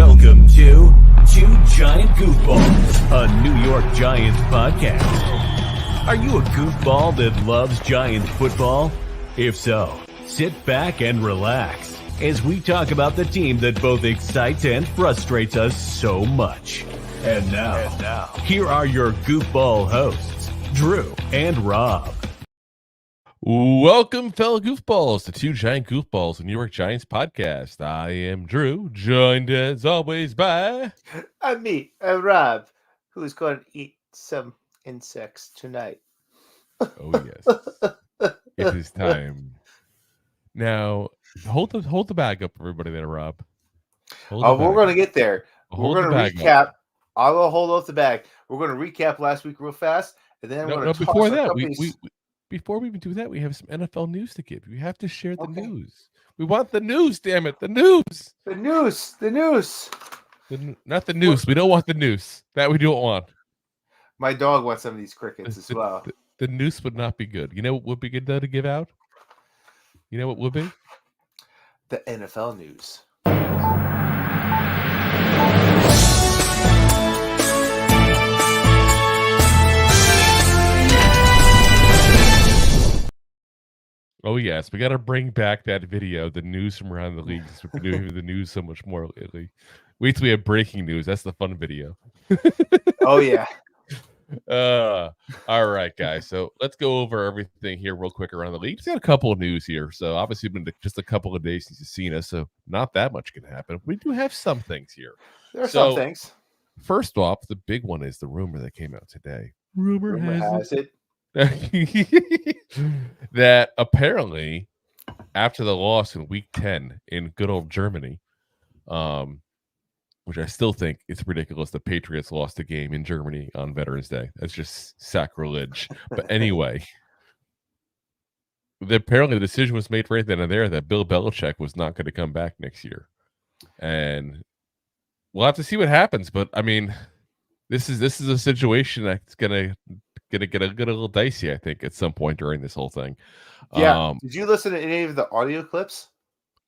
Welcome to Two Giant Goofballs, a New York Giants podcast. Are you a goofball that loves Giants football? If so, sit back and relax as we talk about the team that both excites and frustrates us so much. And now, here are your goofball hosts, Drew and Rob. Welcome, fellow goofballs, to Two Giant Goofballs, a New York Giants podcast. I am Drew, joined as always by... I'm me, Rob, who is going to eat some insects tonight. Oh, yes. It is time. Now, hold the bag up, everybody there, Rob. We're going to get there. We're going to recap. I will hold up the bag. We're going to recap last week real fast, and then we're going to before that, before we even do that, we have some NFL news to give. We have to share the news. We want the news, damn it. The news. The news. Not the noose. We don't want the noose. That we don't want. My dog wants some of these crickets as well. The noose would not be good. You know what would be good, though, to give out? You know what would be? The NFL news. Oh, yes. We got to bring back that video, the news from around the league. We're doing the news so much more lately. Wait till we have breaking news. That's the fun video. Oh, yeah. All right, guys. So let's go over everything here real quick around the league. Just got a couple of news here. So obviously, it's been just a couple of days since you've seen us. So not that much can happen. We do have some things here. There are some things. First off, the big one is the rumor that came out today. Rumor has it. That apparently after the loss in week 10 in good old Germany, which I still think it's ridiculous the Patriots lost a game in Germany on Veterans Day. That's just sacrilege. But anyway, apparently the decision was made right then and there that Bill Belichick was not going to come back next year. And we'll have to see what happens. But I mean, this is a situation that's gonna get a little dicey, I think, at some point during this whole thing. Yeah. Did you listen to any of the audio clips?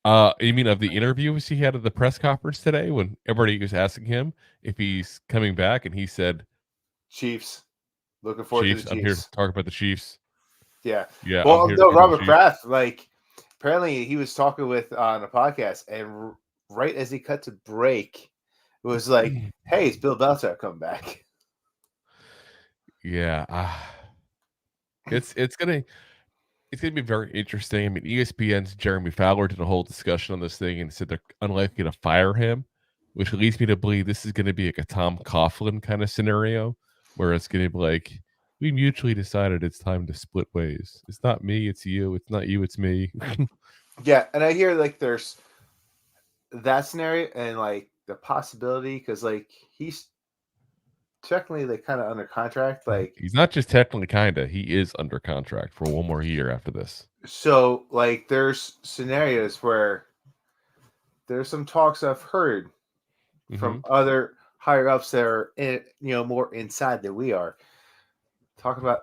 You mean of the interviews he had at the press conference today when everybody was asking him if he's coming back, and he said, Chiefs. Looking forward to the Chiefs. I'm here to talk about the Chiefs. Yeah. Yeah. Well, no, Robert Kraft, apparently he was talking on a podcast, and right as he cut to break, it was like, hey, it's Bill Belichick coming back. Yeah, it's gonna be very interesting. I mean, ESPN's Jeremy Fowler did a whole discussion on this thing and said they're unlikely to fire him, which leads me to believe this is going to be like a Tom Coughlin kind of scenario, where it's going to be like, we mutually decided it's time to split ways. It's not me, it's you. It's not you, it's me. Yeah, and I hear there's that scenario and the possibility because he's technically kind of under contract. He's not just technically he is under contract for one more year after this. So there's scenarios where there's some talks I've heard from other higher ups that are more inside than we are, talking about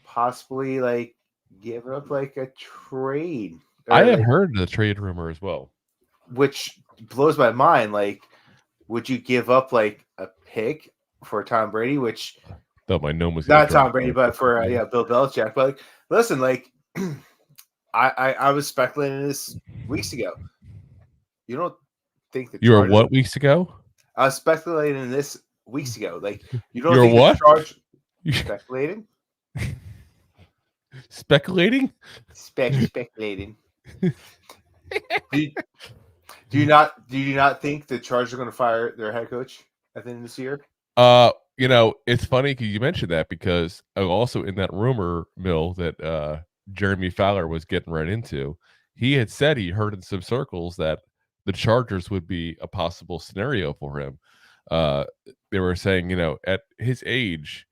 possibly giving up a trade. I have heard the trade rumor as well, which blows my mind. Would you give up a pick for Tom Brady? Which my gnome was not Tom Brady, but for Bill Belichick. But listen, I was speculating this weeks ago. You don't think that you were what weeks ago? I was speculating this weeks ago. You don't You're think what? Speculating? Speculating? Speculating. Do you not think the Chargers are going to fire their head coach at the end of this year? It's funny because you mentioned that, because also in that rumor mill that Jeremy Fowler was getting right into, he had said he heard in some circles that the Chargers would be a possible scenario for him. They were saying, at his age,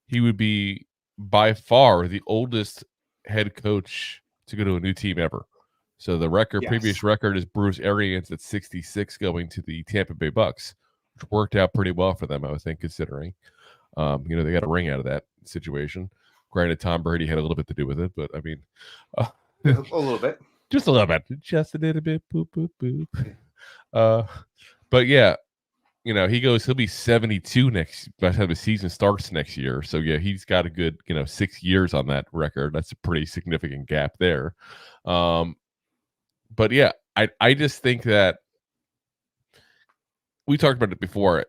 he would be by far the oldest head coach to go to a new team ever. So the previous record is Bruce Arians at 66 going to the Tampa Bay Bucks, which worked out pretty well for them, I would think, considering. They got a ring out of that situation. Granted, Tom Brady had a little bit to do with it, but I mean, a little bit. Just a little bit. Just a little bit. Boop, boop, boop. But yeah, he'll be 72 by the time the season starts next year. So yeah, he's got a good 6 years on that record. That's a pretty significant gap there. But yeah, I just think that we talked about it before.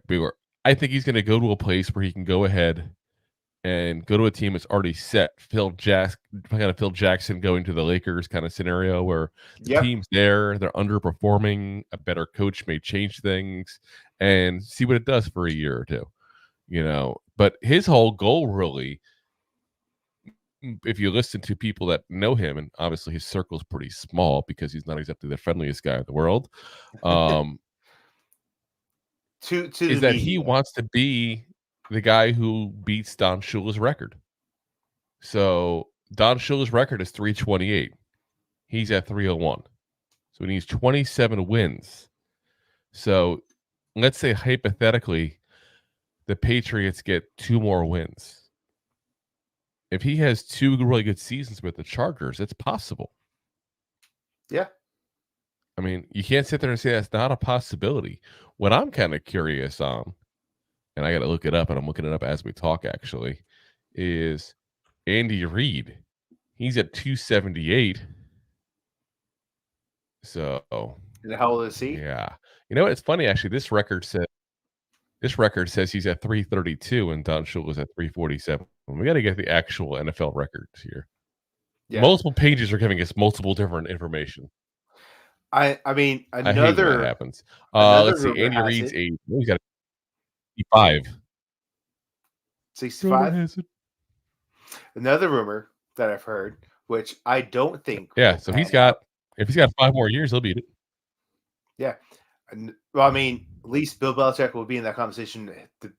I think he's going to go to a place where he can go ahead and go to a team that's already set. Phil Jackson going to the Lakers kind of scenario where the team's there, they're underperforming, a better coach may change things, and see what it does for a year or two. But his whole goal really, if you listen to people that know him, and obviously his circle's pretty small because he's not exactly the friendliest guy in the world, is that he wants to be the guy who beats Don Shula's record. So Don Shula's record is 328. He's at 301. So he needs 27 wins. So let's say hypothetically the Patriots get 2 more wins. If he has 2 really good seasons with the Chargers, it's possible. Yeah. I mean, you can't sit there and say that's not a possibility. What I'm kind of curious on, and I got to look it up, and I'm looking it up as we talk, actually, is Andy Reid. He's at 278. So. And how old is he? Yeah. It's funny, actually. This record says he's at 332, and Don Shula's at 347. We got to get the actual NFL records here. Yeah. Multiple pages are giving us multiple different information. I mean, I hate when that happens. Let's see. Andy Reid's age. He's got 65. 65? Another rumor that I've heard, which I don't think. Yeah, so if he's got 5 more years, he'll beat it. Yeah. Well, I mean, at least Bill Belichick will be in that conversation to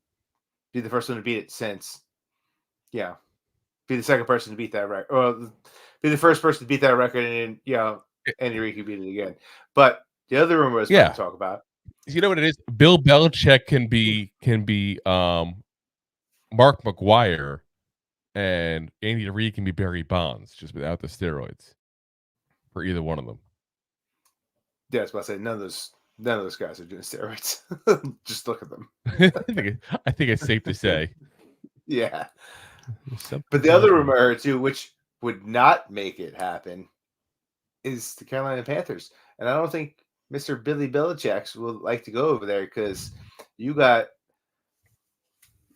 be the first one to beat it since, be the second person to beat that record. Or be the first person to beat that record, and Andy Reid can beat it again. But the other rumor I was going to talk about. You know what it is? Bill Belichick can be Mark McGuire, and Andy Reid can be Barry Bonds, just without the steroids for either one of them. Yeah, I was about to say none of those guys are doing steroids. Just look at them. I think it's safe to say. Yeah. But the other rumor too, which would not make it happen, is the Carolina Panthers. And I don't think Mr. Billy Belichick would like to go over there because you got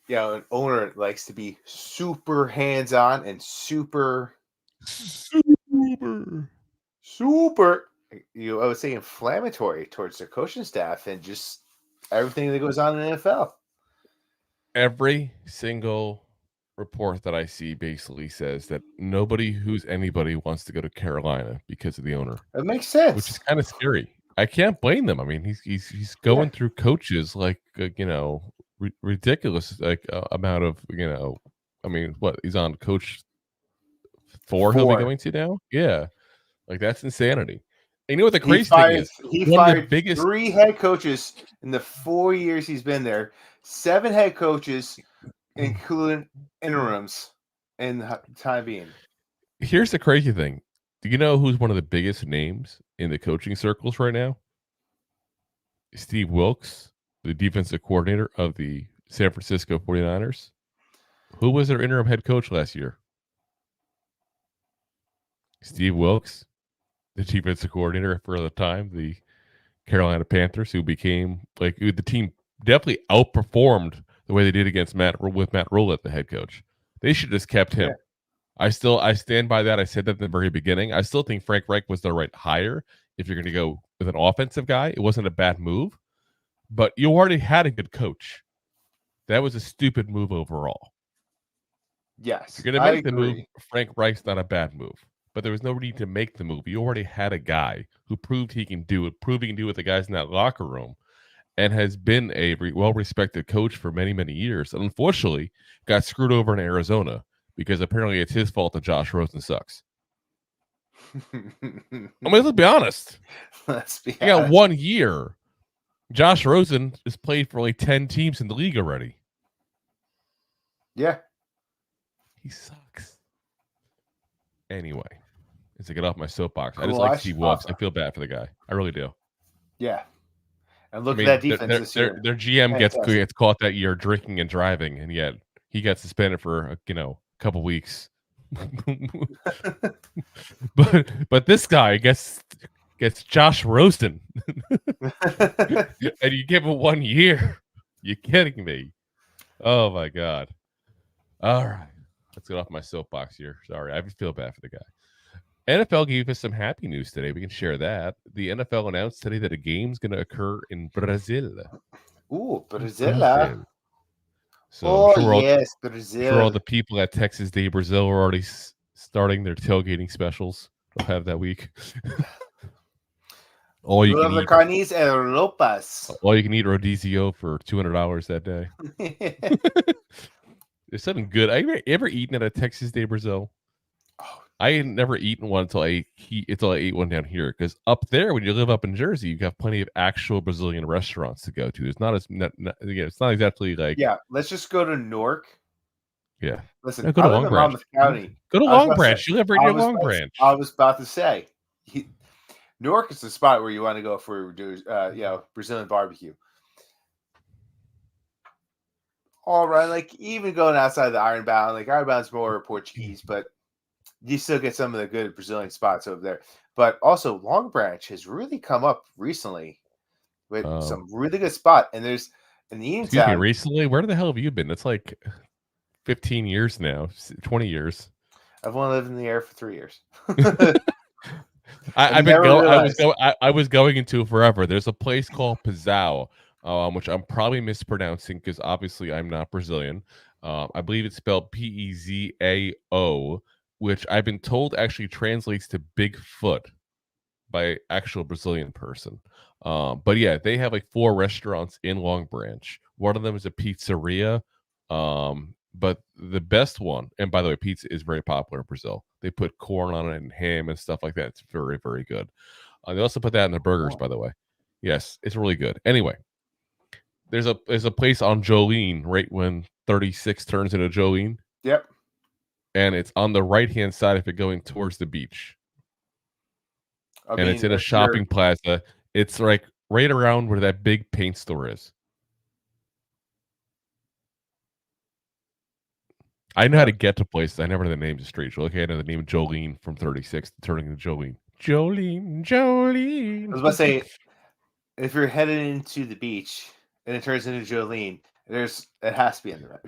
an owner that likes to be super hands-on and super I would say inflammatory towards their coaching staff and just everything that goes on in the NFL. Every single report that I see basically says that nobody who's anybody wants to go to Carolina because of the owner. That makes sense. Which is kind of scary. I can't blame them. I mean, he's going through coaches like ridiculous amount of I mean, what he's on coach 4 he'll be going to now. Yeah, like that's insanity. And you know what the crazy thing is? He fired 3 head coaches in the 4 years he's been there. 7 head coaches, including interims, in the time being. Here's the crazy thing. Do you know who's one of the biggest names in the coaching circles right now? Steve Wilkes, the defensive coordinator of the San Francisco 49ers. Who was their interim head coach last year? Steve Wilkes, the defensive coordinator for the time, the Carolina Panthers, who became the team definitely outperformed the way they did against Matt Rule at the head coach. They should have just kept him. Yeah. I stand by that. I said that at the very beginning. I still think Frank Reich was the right hire. If you're going to go with an offensive guy, it wasn't a bad move, but you already had a good coach. That was a stupid move overall. Yes. If you're going to make the move, Frank Reich's not a bad move, but there was no need to make the move. You already had a guy who proved he can do it, proved he can do it with the guys in that locker room, and has been a well-respected coach for many, many years. And unfortunately, got screwed over in Arizona because apparently it's his fault that Josh Rosen sucks. I mean, let's be honest. He got 1 year. Josh Rosen has played for like 10 teams in the league already. Yeah. He sucks. Anyway, as I get off my soapbox, I just like Steve Wilkes. I feel bad for the guy. I really do. Yeah. And look at that defense this year. Their GM Fantastic. gets caught that year drinking and driving, and yet he got suspended for a couple weeks. but this guy gets Josh Rosen, and you give him 1 year. You kidding me? Oh my god! All right, let's get off my soapbox here. Sorry, I feel bad for the guy. NFL gave us some happy news today. We can share that. The NFL announced today that a game's going to occur in Brazil. Ooh, Brazil. So Brazil. Sure, all the people at Texas Day Brazil are already starting their tailgating specials. They'll have that week. All you can eat carnes Europas. All you can eat rodizio for $200 that day. There's something good. Have you ever eaten at a Texas Day Brazil? Oh, I had never eaten one until I ate one down here. Because up there, when you live up in Jersey, you have plenty of actual Brazilian restaurants to go to. It's not it's not exactly like let's just go to Newark. Yeah, Listen, go to Long Branch. County. Go to Long Branch. You live right near Long Branch. I was about to say, Newark is the spot where you want to go for Brazilian barbecue. All right, like even going outside the Ironbound, like Ironbound's more Portuguese, but you still get some of the good Brazilian spots over there. But also, Long Branch has really come up recently with some really good spot. And there's in the Eatontown. Recently? Where the hell have you been? It's like 15 years now, 20 years. I've only lived in the air for 3 years. I was going into forever. There's a place called Pizao, which I'm probably mispronouncing because obviously I'm not Brazilian. I believe it's spelled Pezao, which I've been told actually translates to Bigfoot by actual Brazilian person. But yeah, they have like 4 restaurants in Long Branch. One of them is a pizzeria. But the best one, and by the way, pizza is very popular in Brazil. They put corn on it and ham and stuff like that. It's very, very good. They also put that in their burgers, by the way. Yes, it's really good. Anyway, there's a place on Jolene right when 36 turns into Jolene. Yep. And it's on the right-hand side if you're going towards the beach. It's in a shopping plaza. It's like right around where that big paint store is. I know how to get to places. I never know the names of streets. Okay, I know the name of Jolene from 36 turning into Jolene. Jolene. I was about to say, if you're headed into the beach and it turns into Jolene, it has to be on the right.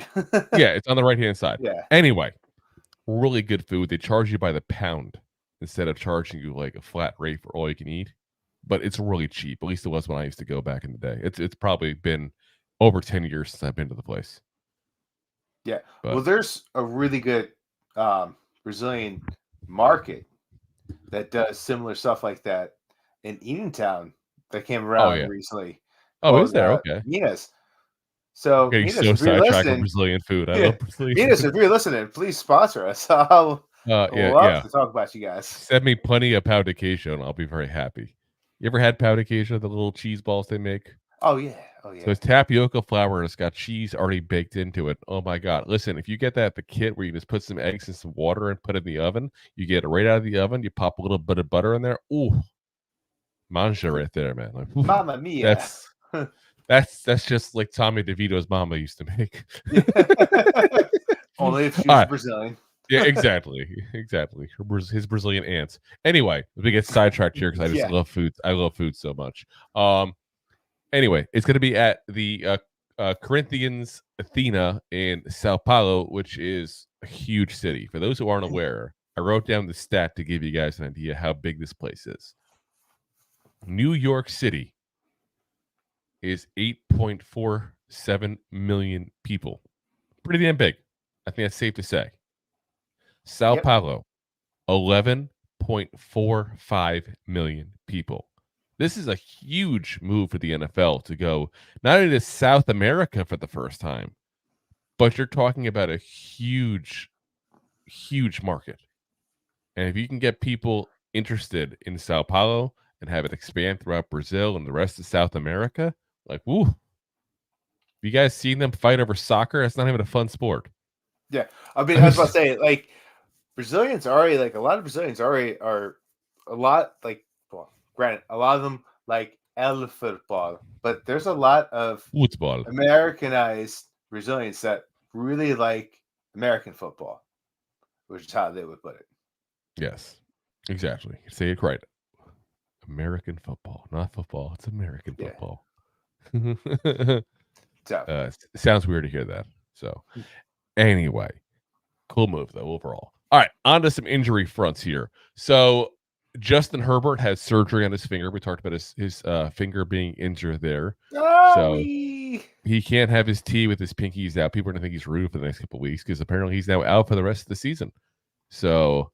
Yeah, it's on the right-hand side. Yeah. Anyway, really good food. They charge you by the pound instead of charging you like a flat rate for all you can eat. But it's really cheap. At least it was when I used to go back in the day. It's probably been over 10 years since I've been to the place. Yeah. Well, there's a really good Brazilian market that does similar stuff like that in Eatontown that came around recently. Oh, is there? Okay. Minas. So, Minas, so sidetracked with Brazilian food. I love Brazilian Minas, food. if you're listening, please sponsor us. I'll love to talk about you guys. Send me plenty of pão de queijo, and I'll be very happy. You ever had pão de queijo, the little cheese balls they make? Oh, yeah. So it's tapioca flour and it's got cheese already baked into it. Oh my god! Listen, if you get that at the kit where you just put some eggs and some water and put it in the oven, you get it right out of the oven. You pop a little bit of butter in there. Ooh, manja right there, man! Like, Mamma mia! That's just like Tommy DeVito's mama used to make. Only if she was Brazilian. Yeah, exactly. His Brazilian aunts. Anyway, we get sidetracked here because I just love food. I love food so much. Anyway, it's going to be at the Corinthians Athena in Sao Paulo, which is a huge city. For those who aren't aware, I wrote down the stat to give you guys an idea how big this place is. New York City is 8.47 million people. Pretty damn big. I think that's safe to say. Sao Paulo, 11.45 million people. This is a huge move for the NFL to go not only to South America for the first time, but you're talking about a huge, huge market. And if you can get people interested in Sao Paulo and have it expand throughout Brazil and the rest of South America, like, woo. Have you guys seen them fight over soccer? It's not even a fun sport. Yeah. I mean, I was about to say, like, Brazilians already, like, a lot of Brazilians already are a lot, like, well, granted, a lot of them like L football, but there's a lot of Football. Americanized Brazilians that really like American football, which is how they would put it. Yes, exactly. Say it right. American football, not football. It's American Yeah. football. So Sounds weird to hear that. So, anyway, cool move though overall. All right, on to some injury fronts here. So, Justin Herbert has surgery on his finger. We talked about his finger being injured there. So he can't have his tea with his pinkies out. People are gonna think he's rude for the next couple of weeks because apparently he's now out for the rest of the season. So,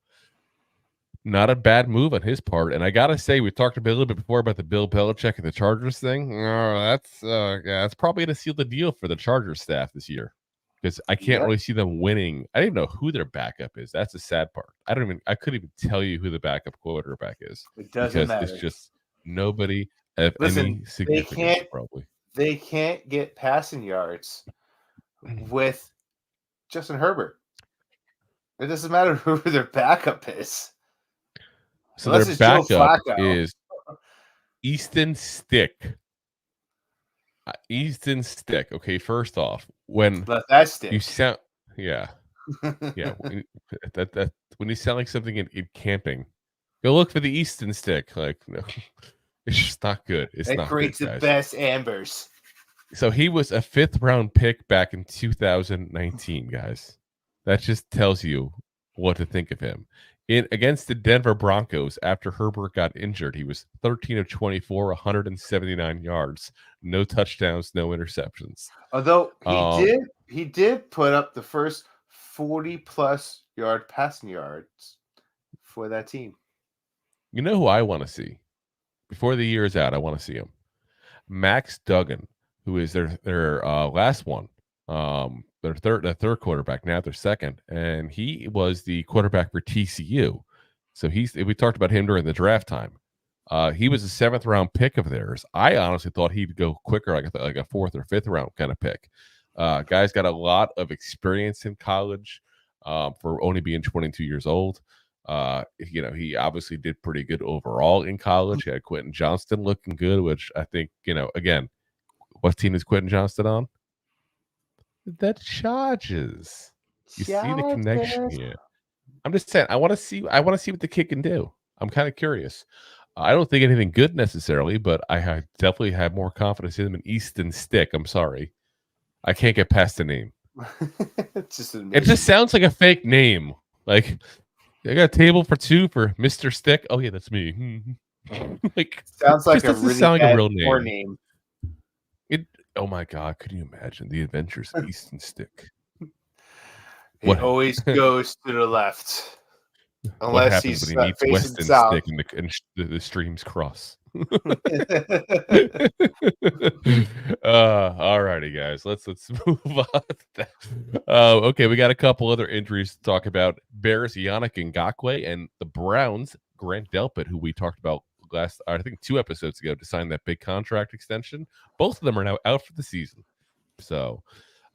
not a bad move on his part. And I gotta say, we talked a little bit before about the Bill Belichick and the Chargers thing. That's probably gonna seal the deal for the Chargers staff this year because I can't really see them winning. I don't even know who their backup is. That's the sad part. I couldn't even tell you who the backup quarterback is. It doesn't matter. It's just nobody of any significance. Probably they can't get passing yards with Justin Herbert. It doesn't matter who their backup is. So their backup is Easton Stick. Easton Stick. Okay, first off, when that stick. You sound, yeah. That when you sound like something in camping, go look for the Easton Stick. Like, no, it's just not good. It's not creates good, the best ambers. So he was a 5th round pick back in 2019, guys. That just tells you what to think of him. Against the Denver Broncos, after Herbert got injured, he was 13 of 24, 179 yards, no touchdowns, no interceptions. Although he did put up the first 40+ yard passing yards for that team. You know who I want to see before the year is out? I want to see him, Max Duggan, who is their last one. Their third quarterback, now their second, and he was the quarterback for TCU. So we talked about him during the draft time. He was a 7th round pick of theirs. I honestly thought he'd go quicker, like a 4th or 5th round kind of pick. Guy's got a lot of experience in college for only being 22 years old. He obviously did pretty good overall in college. He had Quentin Johnston looking good, which I think, again, what team is Quentin Johnston on? The Chargers. You see the connection here. I'm just saying, I want to see what the kid can do. I'm kind of curious. I don't think anything good necessarily, but I definitely have more confidence in him than Easton Stick. I'm sorry. I can't get past the name. It just sounds like a fake name. Like, I got a table for 2 for Mr. Stick. Oh yeah, that's me. Like, sounds like a really sound like a real name. Oh my God! Could you imagine the adventures of Easton Stick? He always goes to the left, unless he's when he meets Weston south. Stick and the streams cross. All righty, guys. Let's move on. Okay, we got a couple other injuries to talk about. Bears Yannick Ngakoue and the Browns Grant Delpit, who we talked about I think 2 episodes ago, to sign that big contract extension. Both of them are now out for the season. So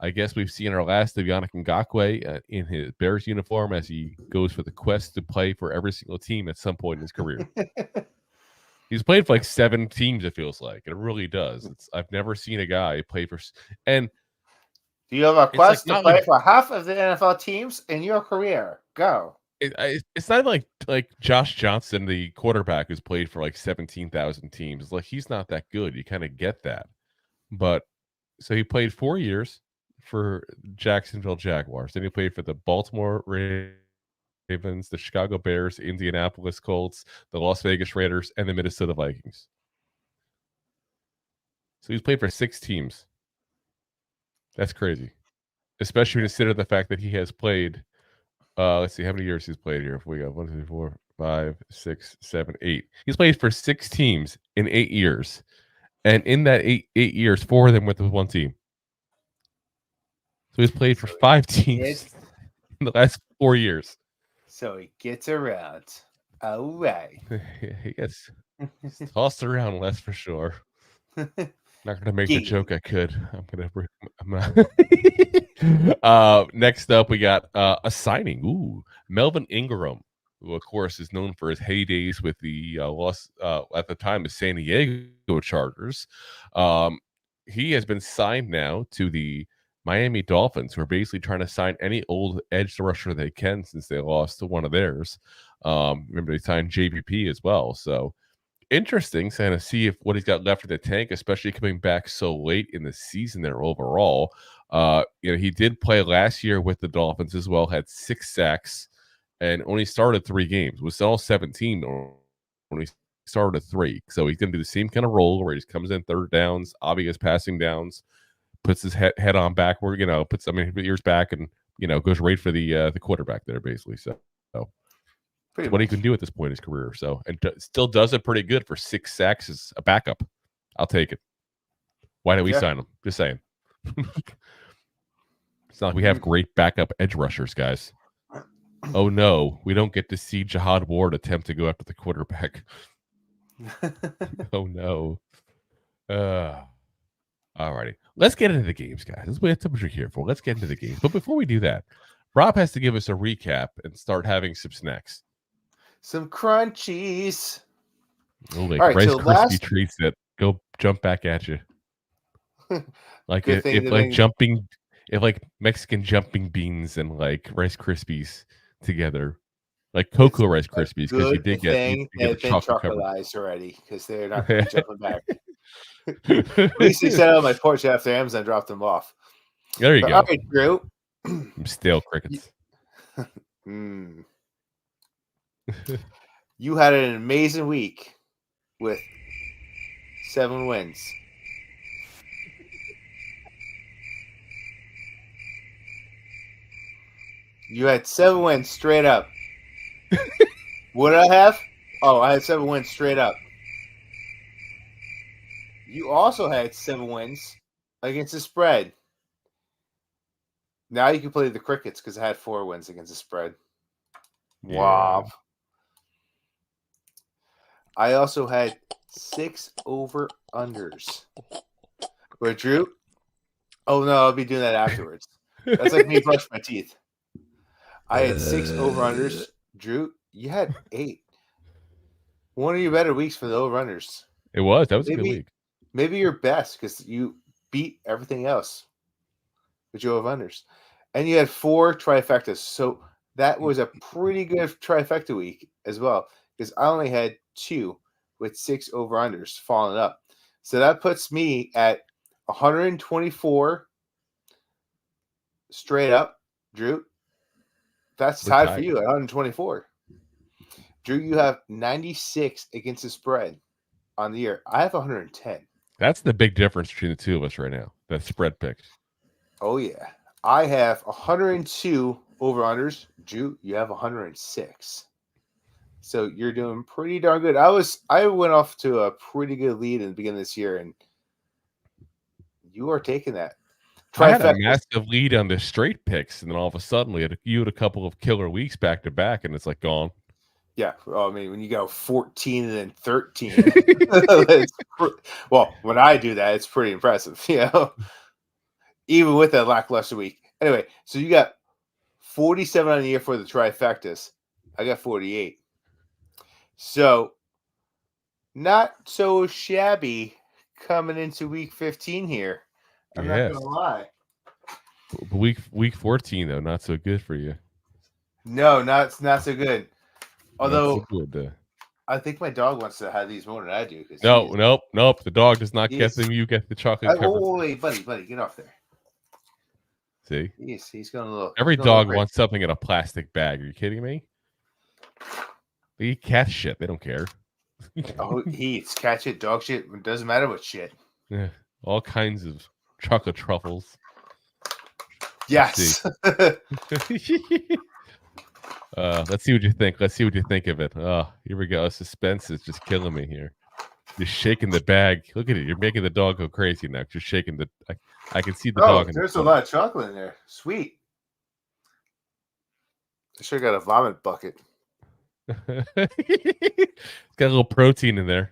I guess we've seen our last of Yannick Ngakoue in his Bears uniform as he goes for the quest to play for every single team at some point in his career. He's played for like 7 teams, it feels like. It really does. I've never seen a guy play for... And do you have a quest to play for half of the NFL teams in your career? Go. It's not like Josh Johnson, the quarterback, who's played for like 17,000 teams. It's like, he's not that good. You kind of get that. But so he played 4 years for Jacksonville Jaguars. Then he played for the Baltimore Ravens, the Chicago Bears, Indianapolis Colts, the Las Vegas Raiders, and the Minnesota Vikings. So he's played for 6 teams. That's crazy. Especially consider the fact that he has played... let's see how many years he's played here. If we got 1, 2, 3, 4, 5, 6, 7, 8. He's played for 6 teams in 8 years, and in that 8 years, 4 of them with one team. So he's played for 5 teams in the last 4 years. So he gets around. All right. He gets tossed around less for sure. Not gonna make the joke I could. I'm not. Next up, we got a signing. Melvin Ingram, who of course is known for his heydays with the at the time, the San Diego Chargers. He has been signed now to the Miami Dolphins, who are basically trying to sign any old edge rusher they can since they lost to one of theirs. Remember, they signed JVP as well. So interesting to kind of see if what he's got left in the tank, especially coming back so late in the season there overall. He did play last year with the Dolphins as well, had 6 sacks and only started 3 games. Was all 17 when he started 3. So he's going to do the same kind of role where he just comes in third downs, obvious passing downs, puts his head on backward, puts ears back, and goes right for the quarterback there basically. So what he can do at this point in his career. So and still does it pretty good for 6 sacks as a backup. I'll take it. Why don't we sign him? Just saying. It's not like we have great backup edge rushers, guys. Oh no, we don't get to see Jihad Ward attempt to go after the quarterback. Oh no. Alrighty. Let's get into the games, guys. That's what you're here for. Let's get into the games. But before we do that, Rob has to give us a recap and start having some snacks. Some crunchies. Oh, like right, Rice Krispie treats that go jump back at you. Like if Mexican jumping beans and like Rice Krispies togeter, like cocoa Rice Krispies, because you did get the chocolatized already because they're not going to be jumping back. At least they set out on my porch after Amazon dropped them off. There you go. All right, Drew. Stale crickets. You had an amazing week with 7 wins. You had 7 wins straight up. What did I have? Oh, I had 7 wins straight up. You also had 7 wins against the spread. Now you can play the crickets because I had 4 wins against the spread. Yeah. Wow. I also had 6 over-unders. Wait, Drew? Oh, no, I'll be doing that afterwards. That's like me brushing my teeth. I had 6 over-unders. Drew, you had 8. One of your better weeks for the over-unders. It was. That was a good week. Maybe your best because you beat everything else with your over-unders. And you had 4 trifectas. So that was a pretty good trifecta week as well because I only had 2 with 6 over-unders falling up. So that puts me at 124 straight up, Drew. That's tied for you at 124. Drew, you have 96 against the spread on the year. I have 110. That's the big difference between the two of us right now. That spread picks. Oh, yeah. I have 102 over-unders. Drew, you have 106. So you're doing pretty darn good. I went off to a pretty good lead in the beginning of this year, and you are taking that. I had a massive lead on the straight picks, and then all of a sudden you had a couple of killer weeks back to back, and it's like gone. Yeah, well, I mean, when you go 14 and then 13, well, when I do that, it's pretty impressive, even with that lackluster week. Anyway, so you got 47 on the year for the trifectas. I got 48. So, not so shabby coming into week 15 here. I'm not gonna lie. Week 14 though, not so good for you. No, not so good. Although so good, I think my dog wants to have these more than I do. Nope. The dog does not get them. You get the chocolate. Wait, buddy, get off there. See, he's going a little. Every dog wants something in a plastic bag. Are you kidding me? They eat cat shit. They don't care. Oh, he eats cat shit, dog shit. It doesn't matter what shit. Yeah, all kinds of chocolate truffles. Yes. Let's see what you think. Let's see what you think of it. Oh, here we go. Suspense is just killing me here. You're shaking the bag. Look at it. You're making the dog go crazy now. You're shaking the. I can see the dog. There's a lot of chocolate in there. Sweet. I sure got a vomit bucket. It's got a little protein in there.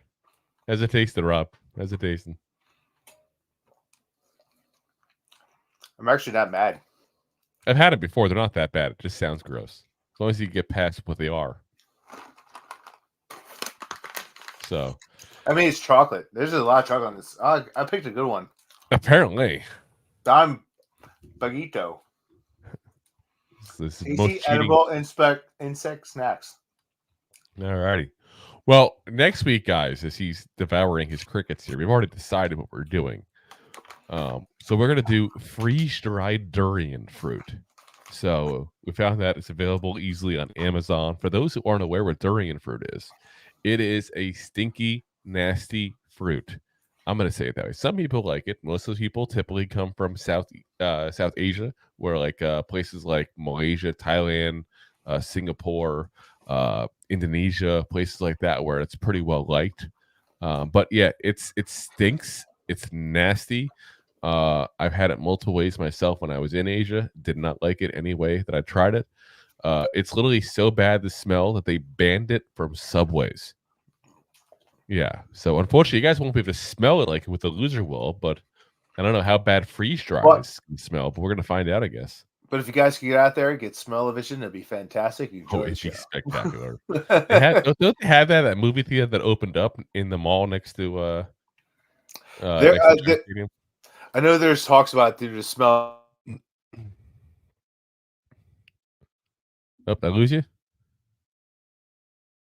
How's it tasting, Rob? How's it tasting? I'm actually not mad. I've had it before. They're not that bad. It just sounds gross. As long as you get past what they are. So, I mean, it's chocolate. There's a lot of chocolate on this. I picked a good one. apparently, Don Bagito. this is most Tasty, cheating. edible, insect snacks. All righty. Well, next week, guys, as he's devouring his crickets here, we've already decided what we're doing. So we're going to do freeze-dried durian fruit. So we found that it's available easily on Amazon. For those who aren't aware what durian fruit is, it is a stinky, nasty fruit. I'm going to say it that way. Some people like it. Most of the people typically come from South Asia, where like places like Malaysia, Thailand, Singapore, Indonesia, places like that, where it's pretty well liked. But yeah, it stinks. It's nasty. I've had it multiple ways myself when I was in Asia. Did not like it any way that I tried it. It's literally so bad the smell that they banned it from Subways. Yeah. So unfortunately, you guys won't be able to smell it like with the loser will, but I don't know how bad freeze dry can smell, but we're gonna find out, I guess. But if you guys could get out there and get smell-o-vision, it'd be fantastic. You enjoy it'd the be show. spectacular. Don't they have that at movie theater that opened up in the mall next to stadium? I know there's talks about through the smell. Oh, did I lose you?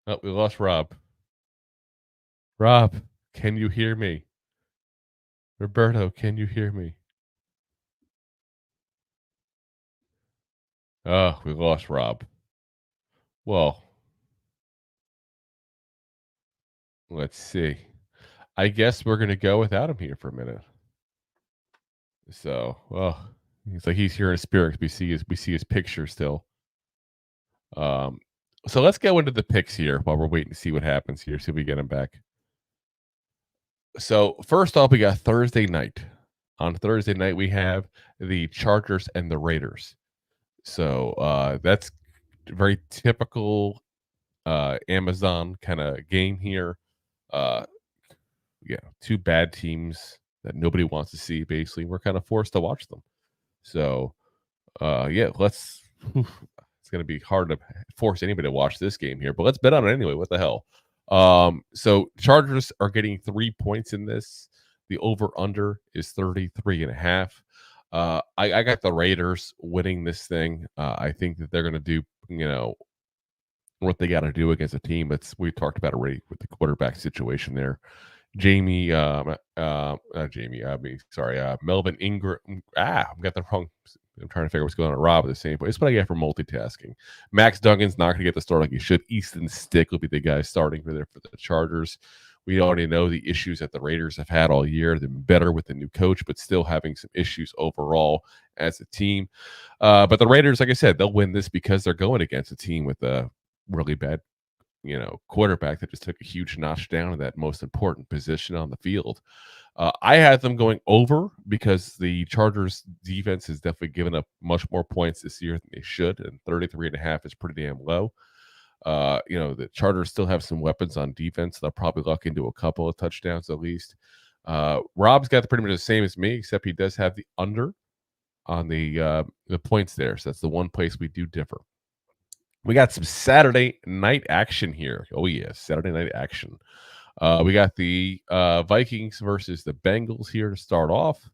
Oh, we lost Rob. Rob, can you hear me? Roberto, can you hear me? Oh, we lost Rob. Well, let's see. I guess we're gonna go without him here for a minute. So, well, it's like he's here in spirit. We see his picture still. So let's go into the picks here while we're waiting to see what happens here. See if we get him back. So first off, we got Thursday night. On Thursday night, we have the Chargers and the Raiders. So that's very typical Amazon kind of game here. Yeah, two bad teams that nobody wants to see. Basically, we're kind of forced to watch them. So yeah, let's. It's going to be hard to force anybody to watch this game here, but let's bet on it anyway. What the hell? So Chargers are getting 3 points in this. The over-under is 33.5. I got the Raiders winning this thing. I think that they're going to do, what they got to do against a team that's, we talked about already with the quarterback situation there. Melvin Ingram. I've got the wrong. I'm trying to figure out what's going on. Rob at the same point. It's what I get for multitasking. Max Duggan's not going to get the start like he should. Easton Stick will be the guy starting for the Chargers. We already know the issues that the Raiders have had all year. They've been better with the new coach, but still having some issues overall as a team. But the Raiders, like I said, they'll win this because they're going against a team with a really bad quarterback that just took a huge notch down in that most important position on the field. I had them going over because the Chargers defense has definitely given up much more points this year than they should, and 33.5 is pretty damn low. The Chargers still have some weapons on defense. They'll probably luck into a couple of touchdowns at least. Rob's got pretty much the same as me, except he does have the under on the points there. So that's the one place we do differ. We got some Saturday night action here. Oh, yeah, Saturday night action. We got the Vikings versus the Bengals here to start off.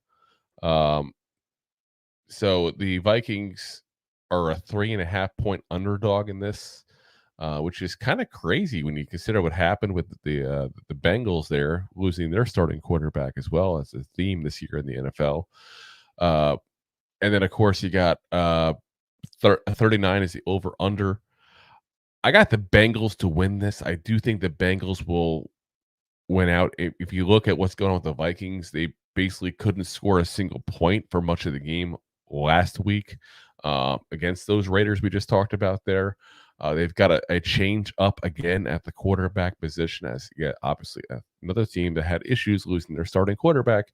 So the Vikings are a 3.5-point underdog in this, which is kind of crazy when you consider what happened with the Bengals there, losing their starting quarterback as well as a theme this year in the NFL. And then, of course, you got 39 is the over-under. I got the Bengals to win this. I do think the Bengals will win out. If you look at what's going on with the Vikings, they basically couldn't score a single point for much of the game last week against those Raiders we just talked about there. They've got a change up again at the quarterback position, as obviously another team that had issues losing their starting quarterback.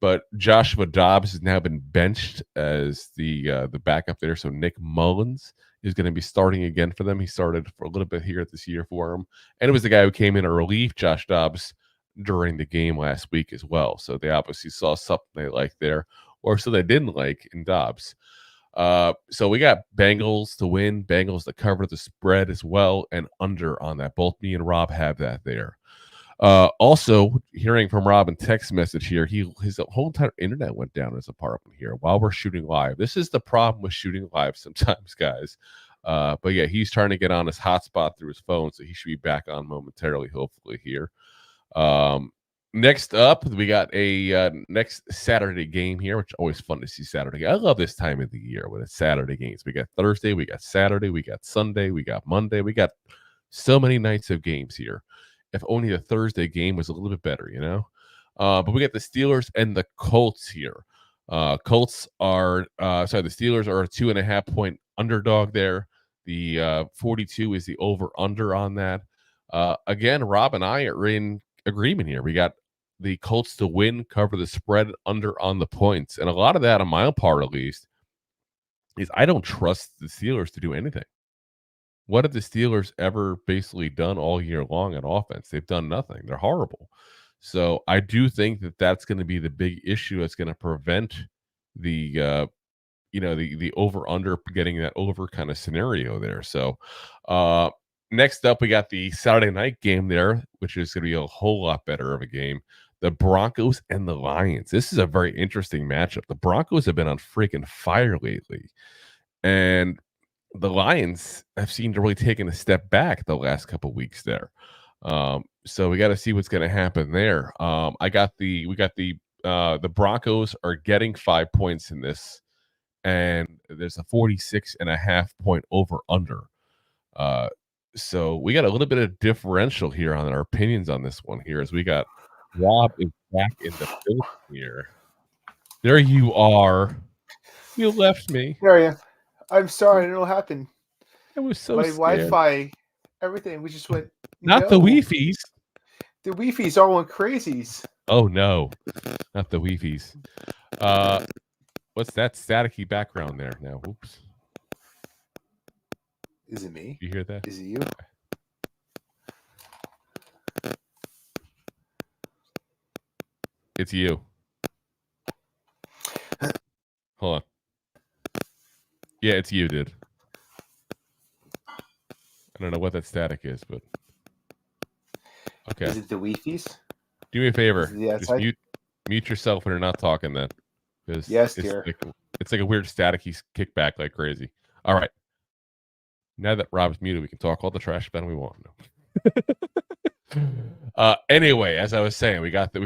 But Joshua Dobbs has now been benched as the backup there. So Nick Mullins is going to be starting again for them. He started for a little bit here this year for them. And it was the guy who came in to relieve Josh Dobbs during the game last week as well. So they obviously saw something they liked there, or so they didn't like in Dobbs. So we got Bengals to win, Bengals to cover the spread as well, and under on that. Both me and Rob have that there. Also, hearing from Rob in text message here, his whole entire internet went down in his apartment here while we're shooting live. This is the problem with shooting live sometimes, guys. But yeah, he's trying to get on his hotspot through his phone, so he should be back on momentarily, hopefully here. Next up, we got a next Saturday game here, which is always fun to see Saturday. I love this time of the year when it's Saturday games. We got Thursday, we got Saturday, we got Sunday, we got Monday, we got so many nights of games here. If only the Thursday game was a little bit better, you know. But we got the Steelers and the Colts here. Colts are the Steelers are a 2.5 point underdog there. The 42 is the over under on that. Again, Rob and I are in agreement here. We got the Colts to win, cover the spread under on the points. And a lot of that, on my part at least, is I don't trust the Steelers to do anything. What have the Steelers ever basically done all year long on offense? They've done nothing. They're horrible. So I do think that that's going to be the big issue that's going to prevent the the over under getting that over kind of scenario there. So next up, we got the Saturday night game there, which is going to be a whole lot better of a game. The Broncos and the Lions. This is a very interesting matchup. The Broncos have been on freaking fire lately. And the Lions have seemed to really taken a step back the last couple of weeks there. So we got to see what's going to happen there. We got the Broncos are getting 5 points in this, and there's a 46.5 point over under. So we got a little bit of differential here on our opinions on this one here, as we got Rob is back in the building here. There you are. You left me. There I am. I'm sorry, I don't know what happened. I was so My scared. Wi-Fi, everything, we just went. Not the Wi-Fi's. The Wi-Fi's all went crazies. Oh no, not the Wi-Fi's. What's that staticky background there now? Oops. Is it me? You hear that? Is it you? It's you. Hold on. Yeah, it's you, dude. I don't know what that static is, but okay. Is it the Wi-Fi's? Do me a favor. Just mute yourself when you're not talking then. Yes, dear. It's like a weird staticky kickback like crazy. All right. Now that Rob's muted, we can talk all the trash about him we want. No. Anyway, as I was saying, we got the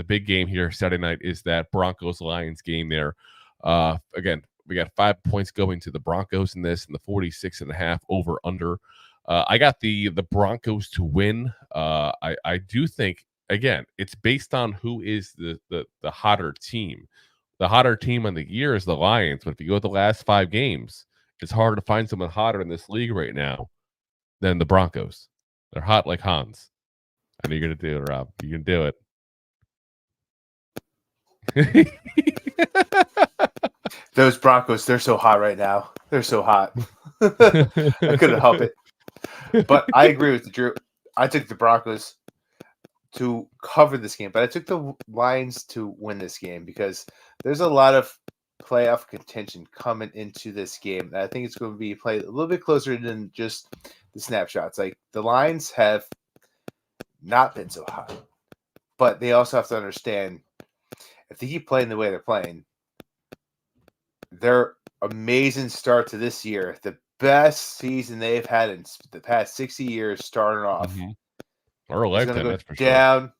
big game here Saturday night is that Broncos Lions game there. Again, we got 5 points going to the Broncos in this, and the 46.5 over under. I got the Broncos to win. I do think, again, it's based on who is the hotter team. The hotter team on the year is the Lions, but if you go the last 5 games, it's harder to find someone hotter in this league right now than the Broncos. They're hot like Hans. I know you're going to do it, Rob. You can do it. Those Broncos, they're so hot right now. They're so hot. I couldn't help it. But I agree with Drew. I took the Broncos to cover this game, but I took the Lions to win this game because there's a lot of playoff contention coming into this game. And I think it's going to be played a little bit closer than just the snapshots. Like the Lions have not been so hot, but they also have to understand if they keep playing the way they're playing, their amazing start to this year, the best season they've had in the past 60 years, starting off. Mm-hmm. Or a lifetime, that's for sure. Down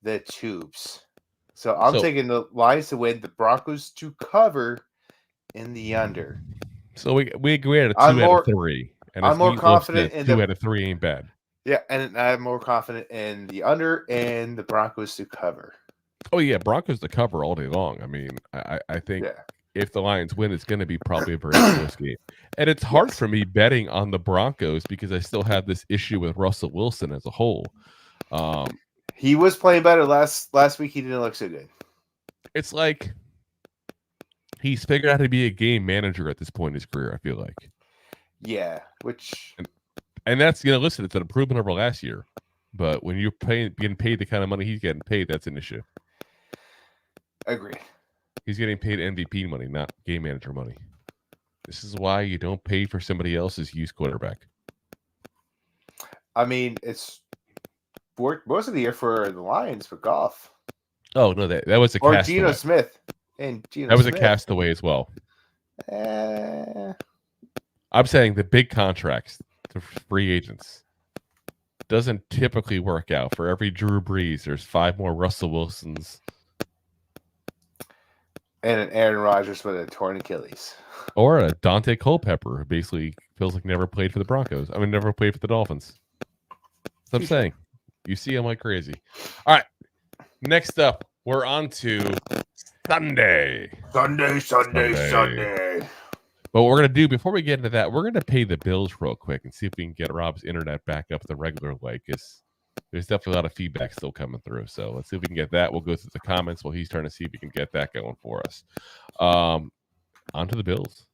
the tubes. So I'm taking the Lions to win, the Broncos to cover in the under. So we agree at a 2 out of 3. And I'm more confident in 2 out of 3 ain't bad. Yeah, and I'm more confident in the under and the Broncos to cover. Oh yeah, Broncos to cover all day long. I mean, I think if the Lions win, it's going to be probably a very close game. And it's hard for me betting on the Broncos because I still have this issue with Russell Wilson as a whole. He was playing better last week. He didn't look so good. It's like he's figured out how to be a game manager at this point in his career, I feel like. Yeah, which... And that's, listen, it's an improvement over last year. But when you're getting paid the kind of money he's getting paid, that's an issue. Agree. He's getting paid MVP money, not game manager money. This is why you don't pay for somebody else's used quarterback. I mean, it's worked most of the year for the Lions for golf. Oh no, that was a Or castaway. Geno Smith. And Geno That was Smith. a castaway as well. Eh, I'm saying the big contracts, the free agents, doesn't typically work out. For every Drew Brees, there's 5 more Russell Wilsons. and an Aaron Rodgers with a torn Achilles. Or a Dante Culpepper, who basically feels like never played for the Broncos. I mean, never played for the Dolphins. That's what I'm saying. You see him like crazy. All right. Next up, we're on to Sunday. Sunday. But what we're going to do, before we get into that, we're going to pay the bills real quick and see if we can get Rob's internet back up the regular way, because there's definitely a lot of feedback still coming through. So let's see if we can get that. We'll go through the comments while he's trying to see if we can get that going for us. On to the bills.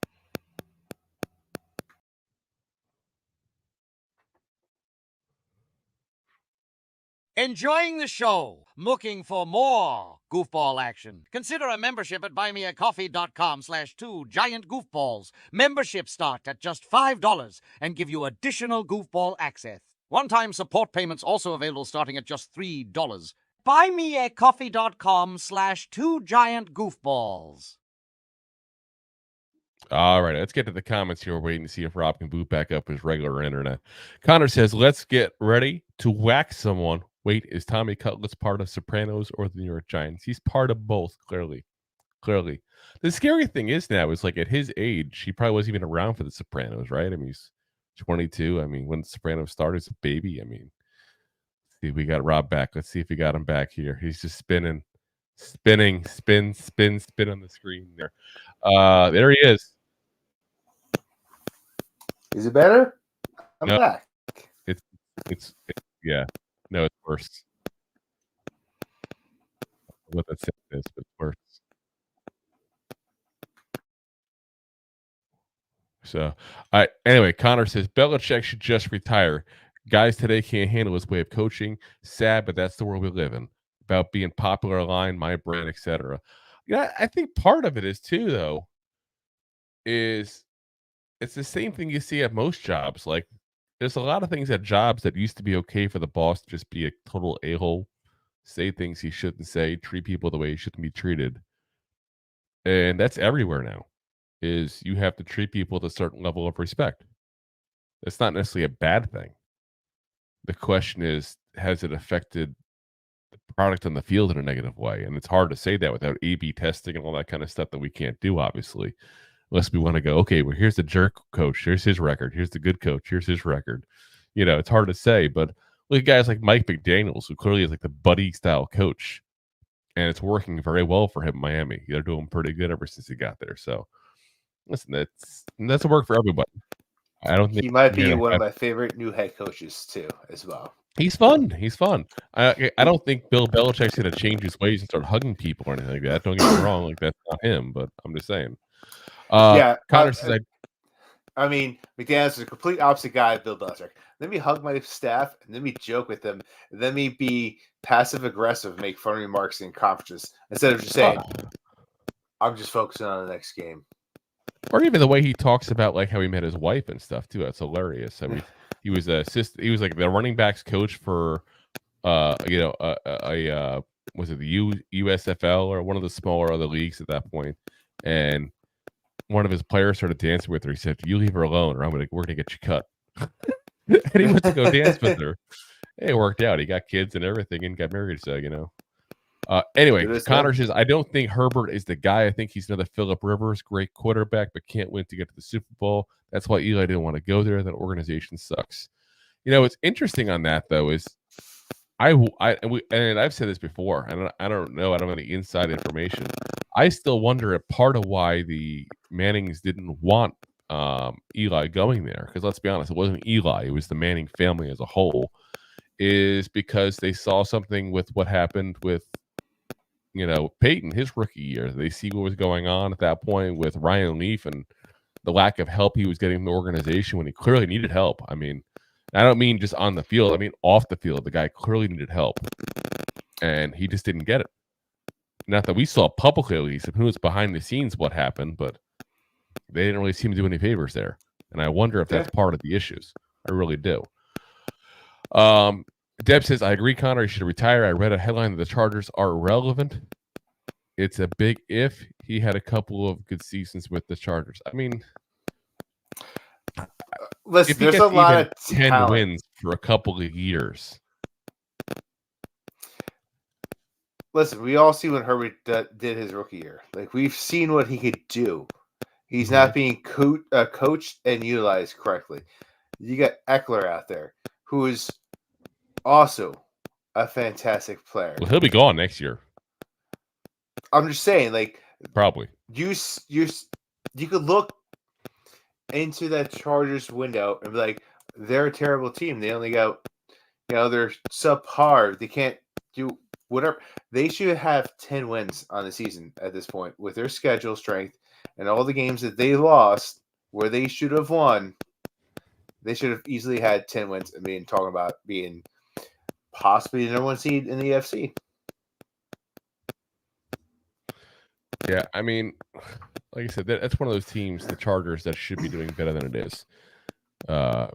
Enjoying the show? Looking for more goofball action? Consider a membership at buymeacoffee.com/2giantgoofballs. Memberships start at just $5 and give you additional goofball access. One-time support payments also available starting at just $3. Buymeacoffee.com/2giantgoofballs. All right, let's get to the comments here. We're waiting to see if Rob can boot back up his regular internet. Connor says, let's get ready to whack someone. Wait, is Tommy Cutlets part of Sopranos or the New York Giants? He's part of both, clearly. The scary thing is now is like at his age, he probably wasn't even around for the Sopranos, right? I mean, he's 22. I mean, when the Sopranos started as a baby, I mean, see, we got Rob back. Let's see if we got him back here. He's just spin on the screen there. There he is. Is it better? I'm back. It's yeah. No, it's worse. What that is, but it's worse. So, anyway, Connor says Belichick should just retire. Guys today can't handle his way of coaching. Sad, but that's the world we live in. About being popular line, my brand, etc. Yeah, I think part of it is too, though, is it's the same thing you see at most jobs. Like, there's a lot of things at jobs that used to be okay for the boss to just be a total a-hole, say things he shouldn't say, treat people the way he shouldn't be treated. And that's everywhere now, is you have to treat people with a certain level of respect. It's not necessarily a bad thing. The question is, has it affected the product on the field in a negative way? And it's hard to say that without A/B testing and all that kind of stuff that we can't do, obviously. Unless we want to go, okay, well, here's the jerk coach. Here's his record. Here's the good coach. Here's his record. You know, it's hard to say. But look at guys like Mike McDaniels, who clearly is like the buddy-style coach. And it's working very well for him in Miami. They're doing pretty good ever since he got there. So, listen, that's a work for everybody. I don't think he might be one of my favorite new head coaches, too, as well. He's fun. I don't think Bill Belichick's going to change his ways and start hugging people or anything like that. Don't get me wrong. Like, that's not him. But I'm just saying. Connor says, I mean, McDaniels is a complete opposite guy of Bill Belichick. Let me hug my staff, and let me joke with them, and let me be passive aggressive, make funny remarks in conferences instead of just saying, "I'm just focusing on the next game." Or even the way he talks about like how he met his wife and stuff too. That's hilarious. I mean, he was like the running backs coach for, was it the USFL or one of the smaller other leagues at that point, and one of his players started dancing with her. He said, "You leave her alone, or we're gonna get you cut." And he went to go dance with her. It worked out. He got kids and everything, and got married. So Anyway, Connor says, "I don't think Herbert is the guy. I think he's another Phillip Rivers, great quarterback, but can't win to get to the Super Bowl. That's why Eli didn't want to go there. That organization sucks." What's interesting on that though is and I've said this before, and I don't know. I don't have any inside information. I still wonder if part of why the Mannings didn't want Eli going there, because let's be honest, it wasn't Eli, it was the Manning family as a whole, is because they saw something with what happened with Peyton his rookie year. They see what was going on at that point with Ryan Leaf and the lack of help he was getting from the organization when he clearly needed help. I mean, I don't mean just on the field, I mean off the field. The guy clearly needed help, and he just didn't get it. Not that we saw publicly, at least, and who was behind the scenes what happened, but they didn't really seem to do any favors there. And I wonder if that's part of the issues. I really do. Deb says, I agree, Connor. He should retire. I read a headline that the Chargers are irrelevant. It's a big if. He had a couple of good seasons with the Chargers. I mean, listen, if he there's gets a lot even of 10 talent. wins for a couple of years. Listen, we all see when Herbert did his rookie year. Like, we've seen what he could do. He's not being coached and utilized correctly. You got Eckler out there, who is also a fantastic player. Well, he'll be gone next year. I'm just saying, like, probably you could look into that Chargers window and be like, they're a terrible team. They only got, they're subpar. They can't do whatever. They should have 10 wins on the season at this point with their schedule strength and all the games that they lost where they should have won. They should have easily had 10 wins and talking about being possibly the number one seed in the AFC. Yeah, I mean, like I said, that's one of those teams, the Chargers, that should be doing better than it is. But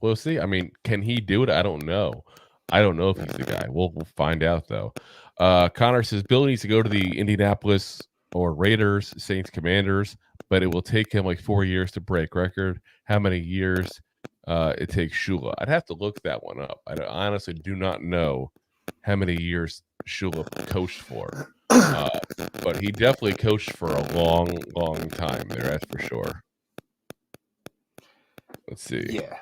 we'll see. I mean, can he do it? I don't know. I don't know if he's the guy. We'll find out, though. Connor says Bill needs to go to the Indianapolis or Raiders, Saints, Commanders, but it will take him like 4 years to break record. How many years it takes Shula? I'd have to look that one up. I honestly do not know how many years Shula coached for. But he definitely coached for a long, long time there, that's for sure. Let's see. Yeah.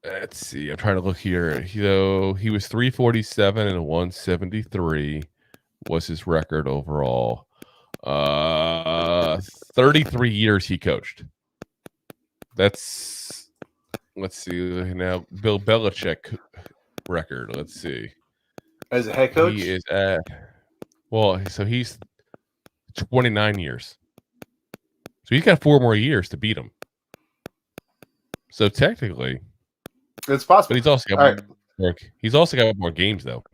Let's see. I'm trying to look here. He was 347 and 173 was his record overall. 33 years he coached. Let's see now. Bill Belichick record. Let's see. As a head coach, he is so he's 29 years. So he's got 4 more years to beat him. So technically, it's possible. but he's also got he's also got more games though.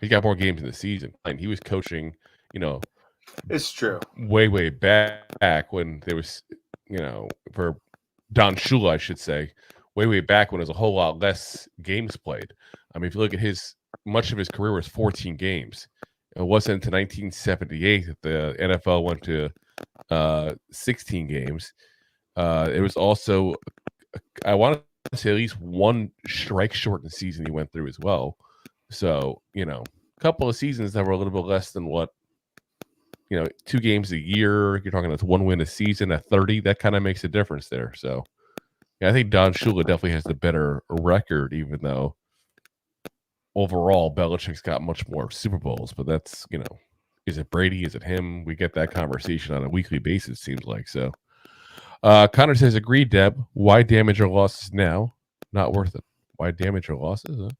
He's got more games in the season, and he was coaching. It's true. Way back when there was, for Don Shula, I should say, way back when there was a whole lot less games played. I mean, if you look at much of his career was 14 games. It wasn't until 1978 that the NFL went to 16 games. It was also, I want to say, at least one strike shortened season he went through as well. So, a couple of seasons that were a little bit less than what, 2 games a year. You're talking about 1 win a season at 30. That kind of makes a difference there. So, yeah, I think Don Shula definitely has the better record, even though overall Belichick's got much more Super Bowls. But that's, is it Brady? Is it him? We get that conversation on a weekly basis, seems like. So, Connor says, agreed, Deb. Why damage our losses now? Not worth it. Why damage our losses?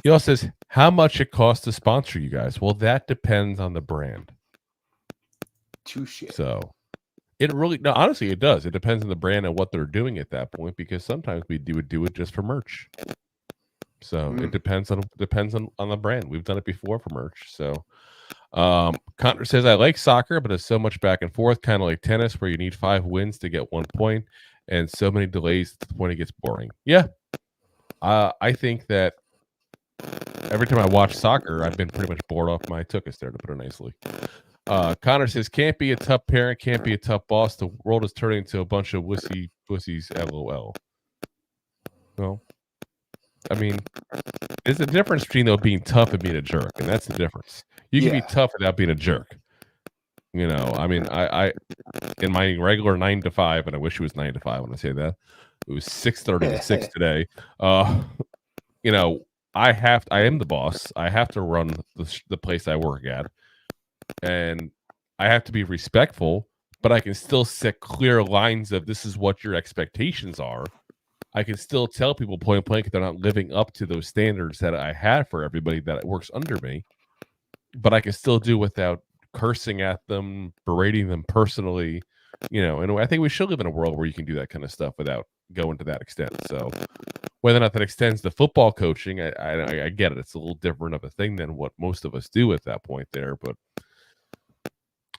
He also says, how much it costs to sponsor you guys? Well, that depends on the brand. Touche. So honestly, it does. It depends on the brand and what they're doing at that point, because sometimes we would do it just for merch. So it depends on the brand. We've done it before for merch. So Connor says, I like soccer, but it's so much back and forth, kind of like tennis, where you need 5 wins to get 1 point and so many delays to the point it gets boring. Yeah. I think that every time I watch soccer, I've been pretty much bored off my tuchus there, to put it nicely. Connor says, can't be a tough parent, can't be a tough boss. The world is turning into a bunch of pussies, LOL. Well, I mean, there's a difference between being tough and being a jerk, and that's the difference. You can be tough without being a jerk. I mean, I in my regular 9 to 5, and I wish it was 9 to 5 when I say that. It was 6:30 to 6 today. I am the boss. I have to run the place I work at, and I have to be respectful, but I can still set clear lines of this is what your expectations are. I can still tell people point blank if they're not living up to those standards that I have for everybody that works under me, but I can still do without cursing at them, berating them personally, and I think we should live in a world where you can do that kind of stuff without going to that extent. So whether or not that extends to football coaching, I get it. It's a little different of a thing than what most of us do at that point there. But,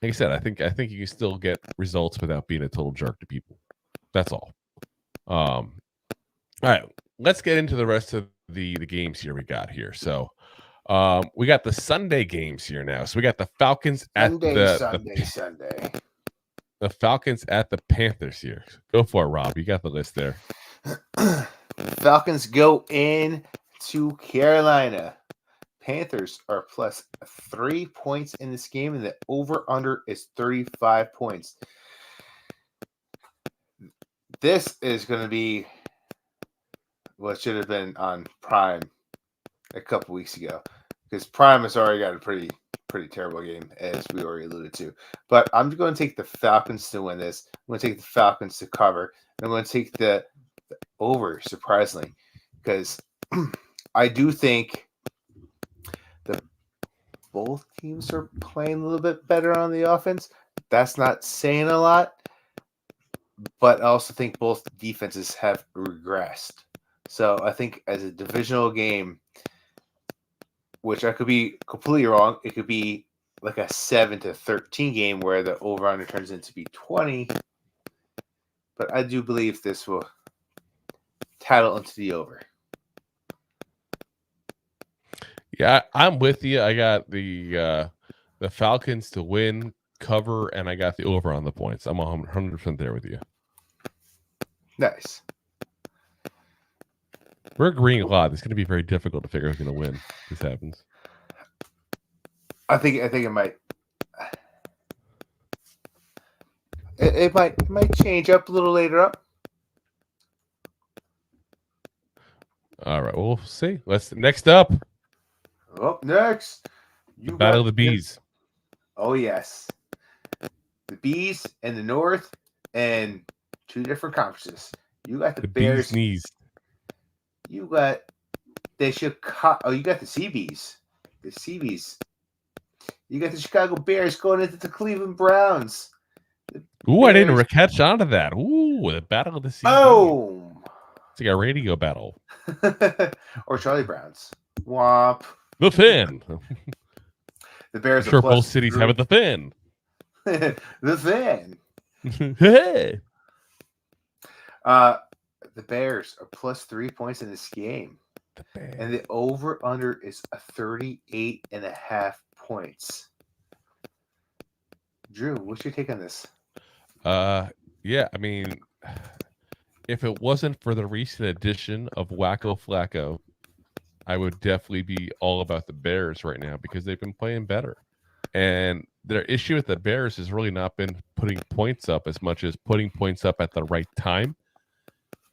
like I said, I think you can still get results without being a total jerk to people. That's all. All right, let's get into the rest of the games here we got here. So we got the Sunday games here now. So we got the Falcons at Sunday. The Falcons at the Panthers here. Go for it, Rob. You got the list there. Falcons go in to Carolina. Panthers are plus 3 points in this game, and the over-under is 35 points. This is going to be what should have been on Prime a couple weeks ago, because Prime has already got a pretty terrible game, as we already alluded to. But I'm going to take the Falcons to win this. I'm going to take the Falcons to cover. And I'm going to take the over, surprisingly, because I do think that both teams are playing a little bit better on the offense. That's not saying a lot, but I also think both defenses have regressed. So I think as a divisional game, which I could be completely wrong, it could be like a 7-13 game where the over-under turns into be 20. But I do believe this will tattle into the over. Yeah, I'm with you. I got the Falcons to win, cover, and I got the over on the points. I'm 100% there with you. Nice. We're agreeing a lot. It's going to be very difficult to figure out who's going to win if this happens. I think it might. It might change up a little later up. All right, well, we'll see. Next up. Up next, The Battle of the Bees. Oh yes, the Bees in the North and two different conferences. You got the Bears. Bees knees. You got the Chicago. Oh, you got the Seabees. The Seabees. You got the Chicago Bears going into the Cleveland Browns. Ooh, I didn't catch on to that. Ooh, the Battle of the Seas. Oh, it's like a radio battle. Or Charlie Brown's. Womp. The Fin. The Bears. I'm sure both cities have it. The Fin. The Fin. Hey. The Bears are plus 3 points in this game. And the over-under is 38.5 points. Drew, what's your take on this? Yeah, I mean, if it wasn't for the recent addition of Wacko Flacco, I would definitely be all about the Bears right now because they've been playing better. And their issue with the Bears has really not been putting points up as much as putting points up at the right time.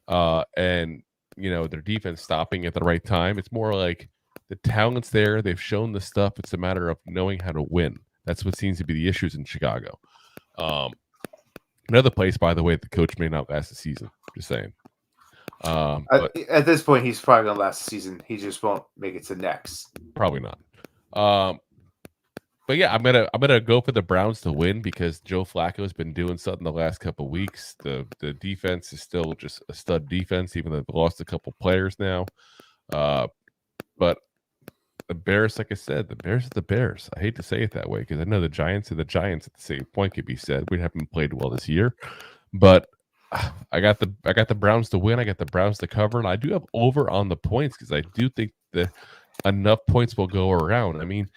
And their defense stopping at the right time. It's more like the talent's there. They've shown the stuff. It's a matter of knowing how to win. That's what seems to be the issues in Chicago. Another place, by the way, the coach may not last the season. Just saying. But at this point, he's probably going to last the season. He just won't make it to next. Probably not. But yeah, I'm gonna go for the Browns to win because Joe Flacco has been doing something the last couple of weeks. The defense is still just a stud defense, even though they've lost a couple players now. But the Bears, like I said, the Bears are the Bears. I hate to say it that way because I know the Giants are the Giants. At the same point, could be said we haven't played well this year, but I got the Browns to win. I got the Browns to cover, and I do have over on the points because I do think that enough points will go around. I mean,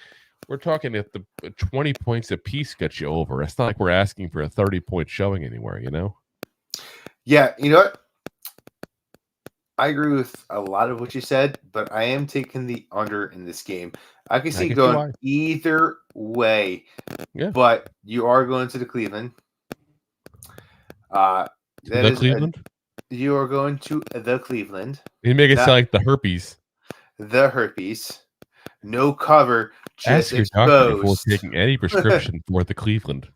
we're talking if the 20 points apiece gets you over. It's not like we're asking for a 30-point showing anywhere, Yeah, you know what? I agree with a lot of what you said, but I am taking the under in this game. I can see going either way. Yeah. But you are going to the Cleveland. Cleveland? You are going to the Cleveland. You make it sound like the herpes. The herpes. No cover. Ask your doctor before taking any prescription for the Cleveland.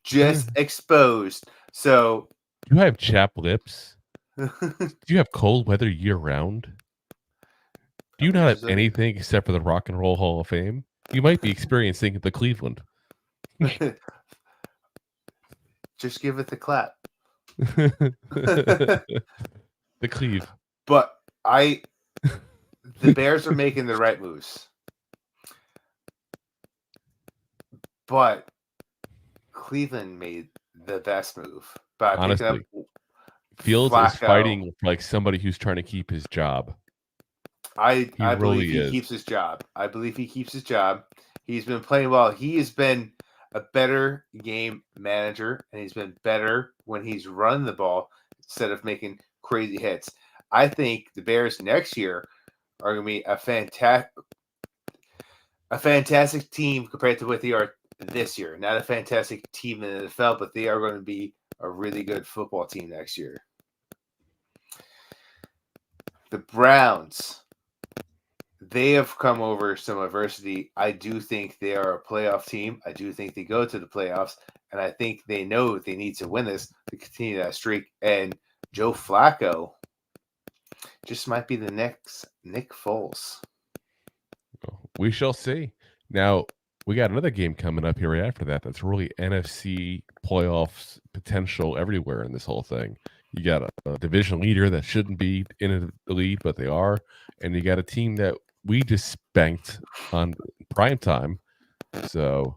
Just exposed. So do you have chapped lips? Do you have cold weather year round? Do you not have anything except for the Rock and Roll Hall of Fame? You might be experiencing the Cleveland. Just give it the clap. The Cleve. But the Bears are making the right moves. But Cleveland made the best move by picking up Honestly, Fields is Flacco. fighting like somebody who's trying to keep his job. I He believe really he is. keeps his job. I believe he keeps his job. He's been playing well. He has been a better game manager, and he's been better when he's running the ball instead of making crazy hits. I think the Bears next year are going to be a fantastic team compared to what they are this year. Not a fantastic team in the NFL, but they are going to be a really good football team next year. The Browns, they have come over some adversity. I do think they are a playoff team. I do think they go to the playoffs, and I think they know they need to win this to continue that streak. And Joe Flacco just might be the next Nick Foles. We shall see. Now, we got another game coming up here right after that. That's really NFC playoffs potential everywhere in this whole thing. You got a division leader that shouldn't be in the lead, but they are. And you got a team that we just spanked on prime time. So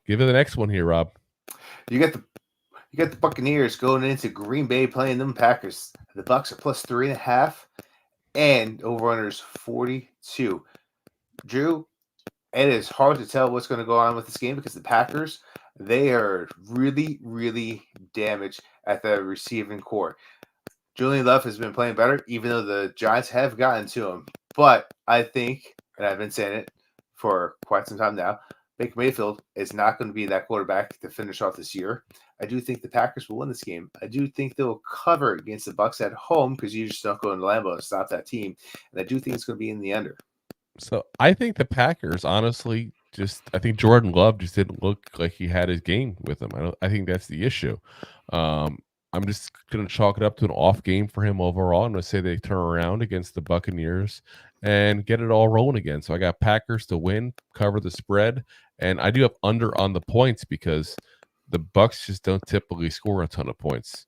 give it the next one here, Rob. You got the Buccaneers going into Green Bay playing them Packers. The Bucs are plus 3.5, and over-under is 42. Drew, it is hard to tell what's going to go on with this game because the Packers, they are really, really damaged at the receiving core. Julian Love has been playing better, even though the Giants have gotten to him. But I think, and I've been saying it for quite some time now, Baker Mayfield is not going to be that quarterback to finish off this year. I do think the Packers will win this game. I do think they'll cover against the Bucs at home because you just don't go into Lambeau and stop that team. And I do think it's going to be in the under. So I think the Packers, honestly, I think Jordan Love just didn't look like he had his game with him. I think that's the issue. I'm just going to chalk it up to an off game for him overall. I'm going to say they turn around against the Buccaneers and get it all rolling again. So I got Packers to win, cover the spread, and I do have under on the points because the Bucs just don't typically score a ton of points.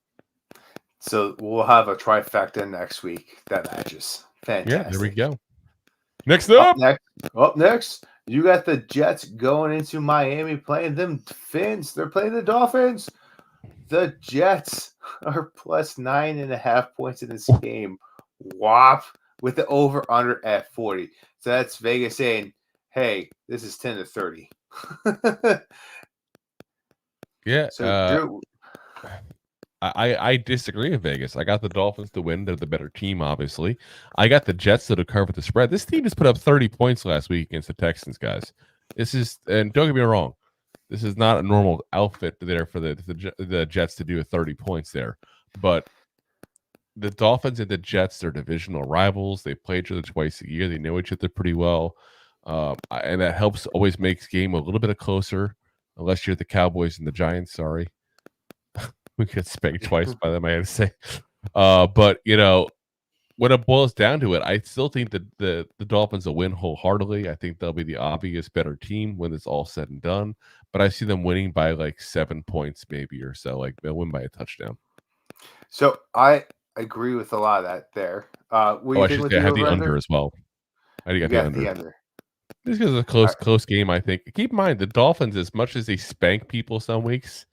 So we'll have a trifecta next week that matches. Fantastic. Yeah, there we go. Next up. Up next, you got the Jets going into Miami playing them Fins. They're playing the Dolphins. The Jets are plus 9.5 points in this game. Whop, with the over-under at 40. So that's Vegas saying, hey, this is 10-30. Yeah. So, Drew, I disagree with Vegas. I got the Dolphins to win. They're the better team, obviously. I got the Jets to cover the spread. This team just put up 30 points last week against the Texans, guys. And don't get me wrong, this is not a normal outfit there for the Jets to do a 30 points there. But the Dolphins and the Jets, they're divisional rivals. They play each other twice a year. They know each other pretty well. And that helps always makes game a little bit closer, unless you're the Cowboys and the Giants. Sorry. We get spanked twice by them, I had to say. But, when it boils down to it, I still think that the Dolphins will win wholeheartedly. I think they'll be the obvious better team when it's all said and done. But I see them winning by like 7 points maybe or so. Like they'll win by a touchdown. So I agree with a lot of that there. I should say I have the under as well. I got the under. This is a close game, I think. Keep in mind, the Dolphins, as much as they spank people some weeks,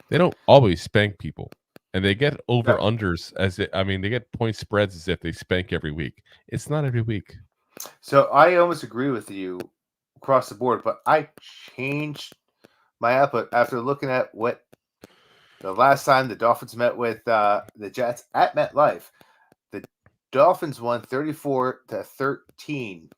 they don't always spank people. And they get over-unders they get point spreads as if they spank every week. It's not every week. So I almost agree with you across the board, but I changed my output after looking at what the last time the Dolphins met with the Jets at MetLife. The Dolphins won 34-13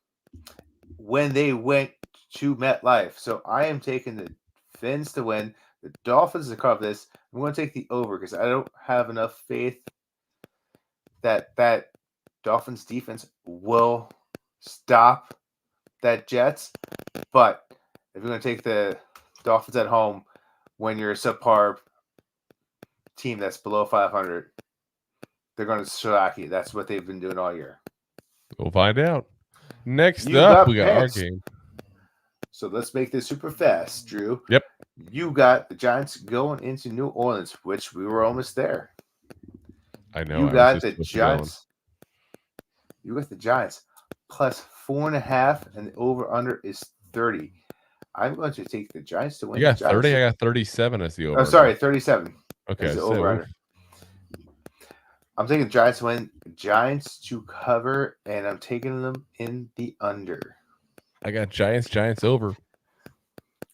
when they went to MetLife. So I am taking the Fins to win, the Dolphins to cover this. I'm going to take the over because I don't have enough faith that Dolphins defense will stop that Jets. But if you're going to take the Dolphins at home when you're a subpar team that's below 500, they're going to shellac you. That's what they've been doing all year. We'll find out. Next up, we got our game. So let's make this super fast, Drew. Yep. You got the Giants going into New Orleans, which we were almost there. I know. You got the Giants. You got the Giants plus 4.5, and the over/under is 30. I'm going to take the Giants to win. You got Giants 30. to- I got 37 as the over. Oh, sorry, 37. Okay, Is the so over under. I'm taking the Giants to win, Giants to cover, and I'm taking them in the under. I got Giants over.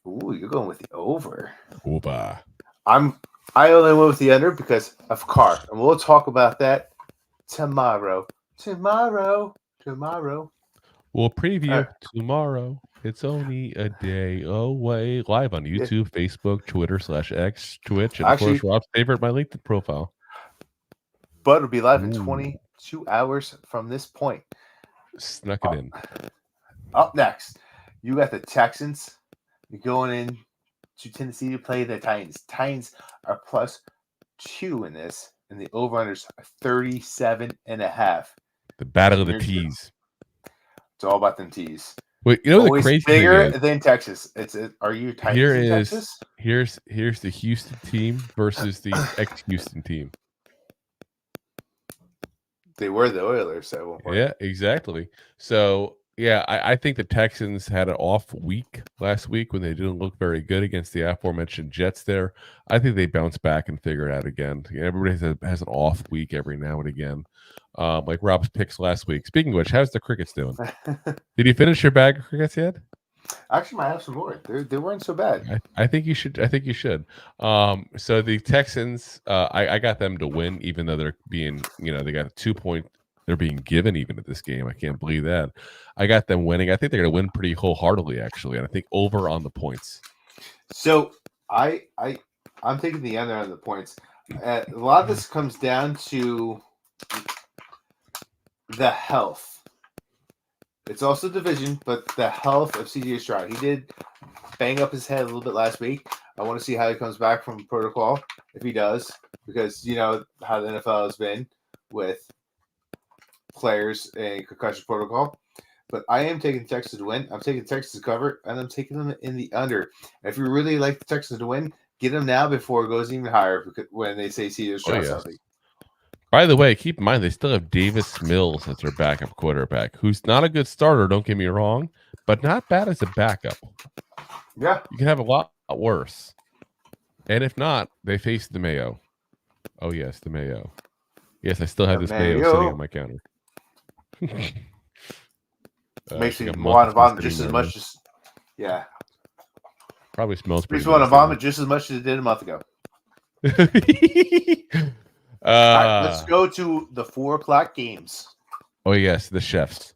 Ooh, you're going with the over. Oba. I only went with the under because of Carr, and we'll talk about that tomorrow. Tomorrow. We'll preview tomorrow. It's only a day away. Live on YouTube, Facebook, Twitter /X, Twitch, and Actually, of course, Rob's favorite, my LinkedIn profile. But it'll be live in 22 hours from this point. Snuck it in. Up next, you got the Texans. You're going in to Tennessee to play the Titans. Titans are +2 in this, and the over-unders are 37.5. The battle of the T's. It's all about them T's. Wait, you know Always the crazy bigger thing is, than Texas. Are you Titans in Texas? Here's the Houston team versus the ex-Houston team. They were the Oilers at one point. Yeah, exactly. So yeah, I think the Texans had an off week last week when they didn't look very good against the aforementioned Jets there. I think they bounce back and figure it out again. Everybody has an off week every now and again. Like Rob's picks last week. Speaking of which, how's the Crickets doing? Did you finish your bag of Crickets yet? Actually, I have some more. They weren't so bad. I think you should. So the Texans, I got them to win, even though they're being, they got a 2-point. They're being given even at this game. I can't believe that. I got them winning. I think they're going to win pretty wholeheartedly, actually, and I think over on the points. So I'm taking the under on the points. A lot of this comes down to the health. It's also division, but the health of CJ Stroud. He did bang up his head a little bit last week. I want to see how he comes back from protocol, if he does, because you know how the NFL has been with players and concussion protocol. But I am taking Texas to win. I'm taking Texas to cover, and I'm taking them in the under. And if you really like the Texans to win, get them now before it goes even higher when they say CJ Stroud something. By the way, keep in mind they still have Davis Mills as their backup quarterback, who's not a good starter, don't get me wrong, but not bad as a backup. Yeah. You can have a lot worse. And if not, they face the Mayo. Oh, yes, the Mayo. Yes, I still have this Mayo sitting on my counter. Makes me want to vomit just as much as, yeah. Probably smells pretty good. Makes me want to vomit just as much as it did a month ago. All right, let's go to the 4:00 games. Oh, yes, the chefs.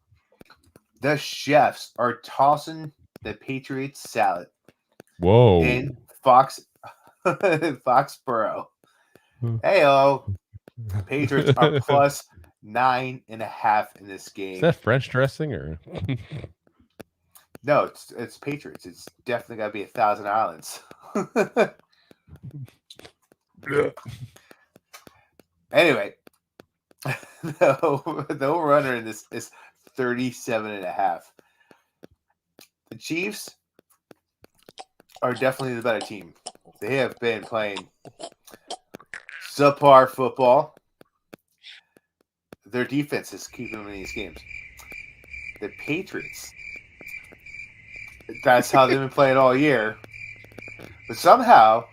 The chefs are tossing the Patriots salad. Whoa. In Foxborough. Hey-oh. Patriots are +9.5 in this game. Is that French dressing or? No, it's Patriots. It's definitely got to be 1,000 Islands. Anyway, the over-under in this is 37.5. The Chiefs are definitely the better team. They have been playing subpar football. Their defense is keeping them in these games. The Patriots, that's how they've been playing all year. But somehow,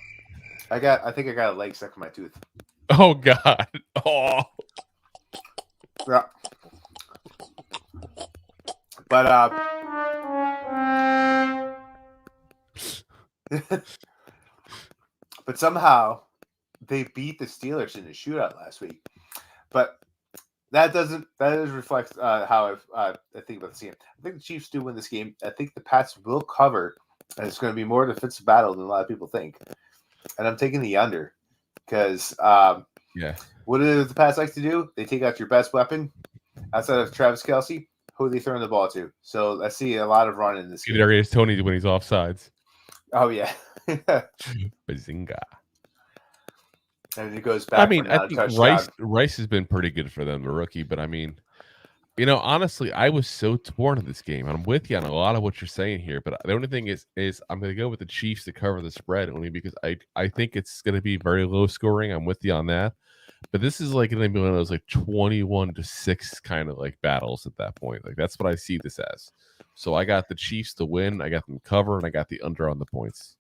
I think I got a leg stuck in my tooth. Oh God! Oh, yeah. But but somehow they beat the Steelers in the shootout last week. But that does reflect how I think about this game. I think the Chiefs do win this game. I think the Pats will cover, and it's going to be more of a defensive battle than a lot of people think. And I'm taking the under because what do the Pats like to do? They take out your best weapon outside of Travis Kelce. Who are they throwing the ball to? So I see a lot of running in this game. There is Tony when he's offsides. Oh yeah, Bazinga! And it goes back. I mean, I think Rice has been pretty good for them, the rookie. But I mean, honestly, I was so torn in this game. I'm with you on a lot of what you're saying here, but the only thing is I'm going to go with the Chiefs to cover the spread only because I think it's going to be very low scoring. I'm with you on that. But this is like going to be one of those like 21-6 kind of like battles at that point. Like that's what I see this as. So I got the Chiefs to win. I got them to cover, and I got the under on the points.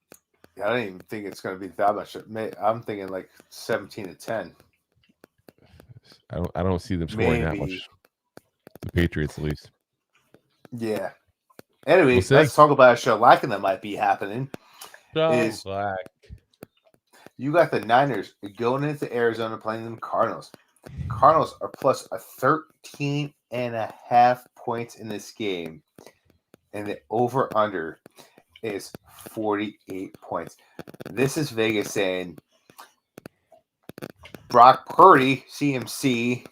Yeah, I don't even think it's going to be that much. I'm thinking like 17-10. I don't see them scoring that much. The Patriots, at least. Yeah. Anyway, We'll see. let's talk about a shellacking that might be happening. Black. You got the Niners going into Arizona playing them Cardinals. Cardinals are plus a 13.5 points in this game. And the over-under is 48 points. This is Vegas saying Brock Purdy, CMC,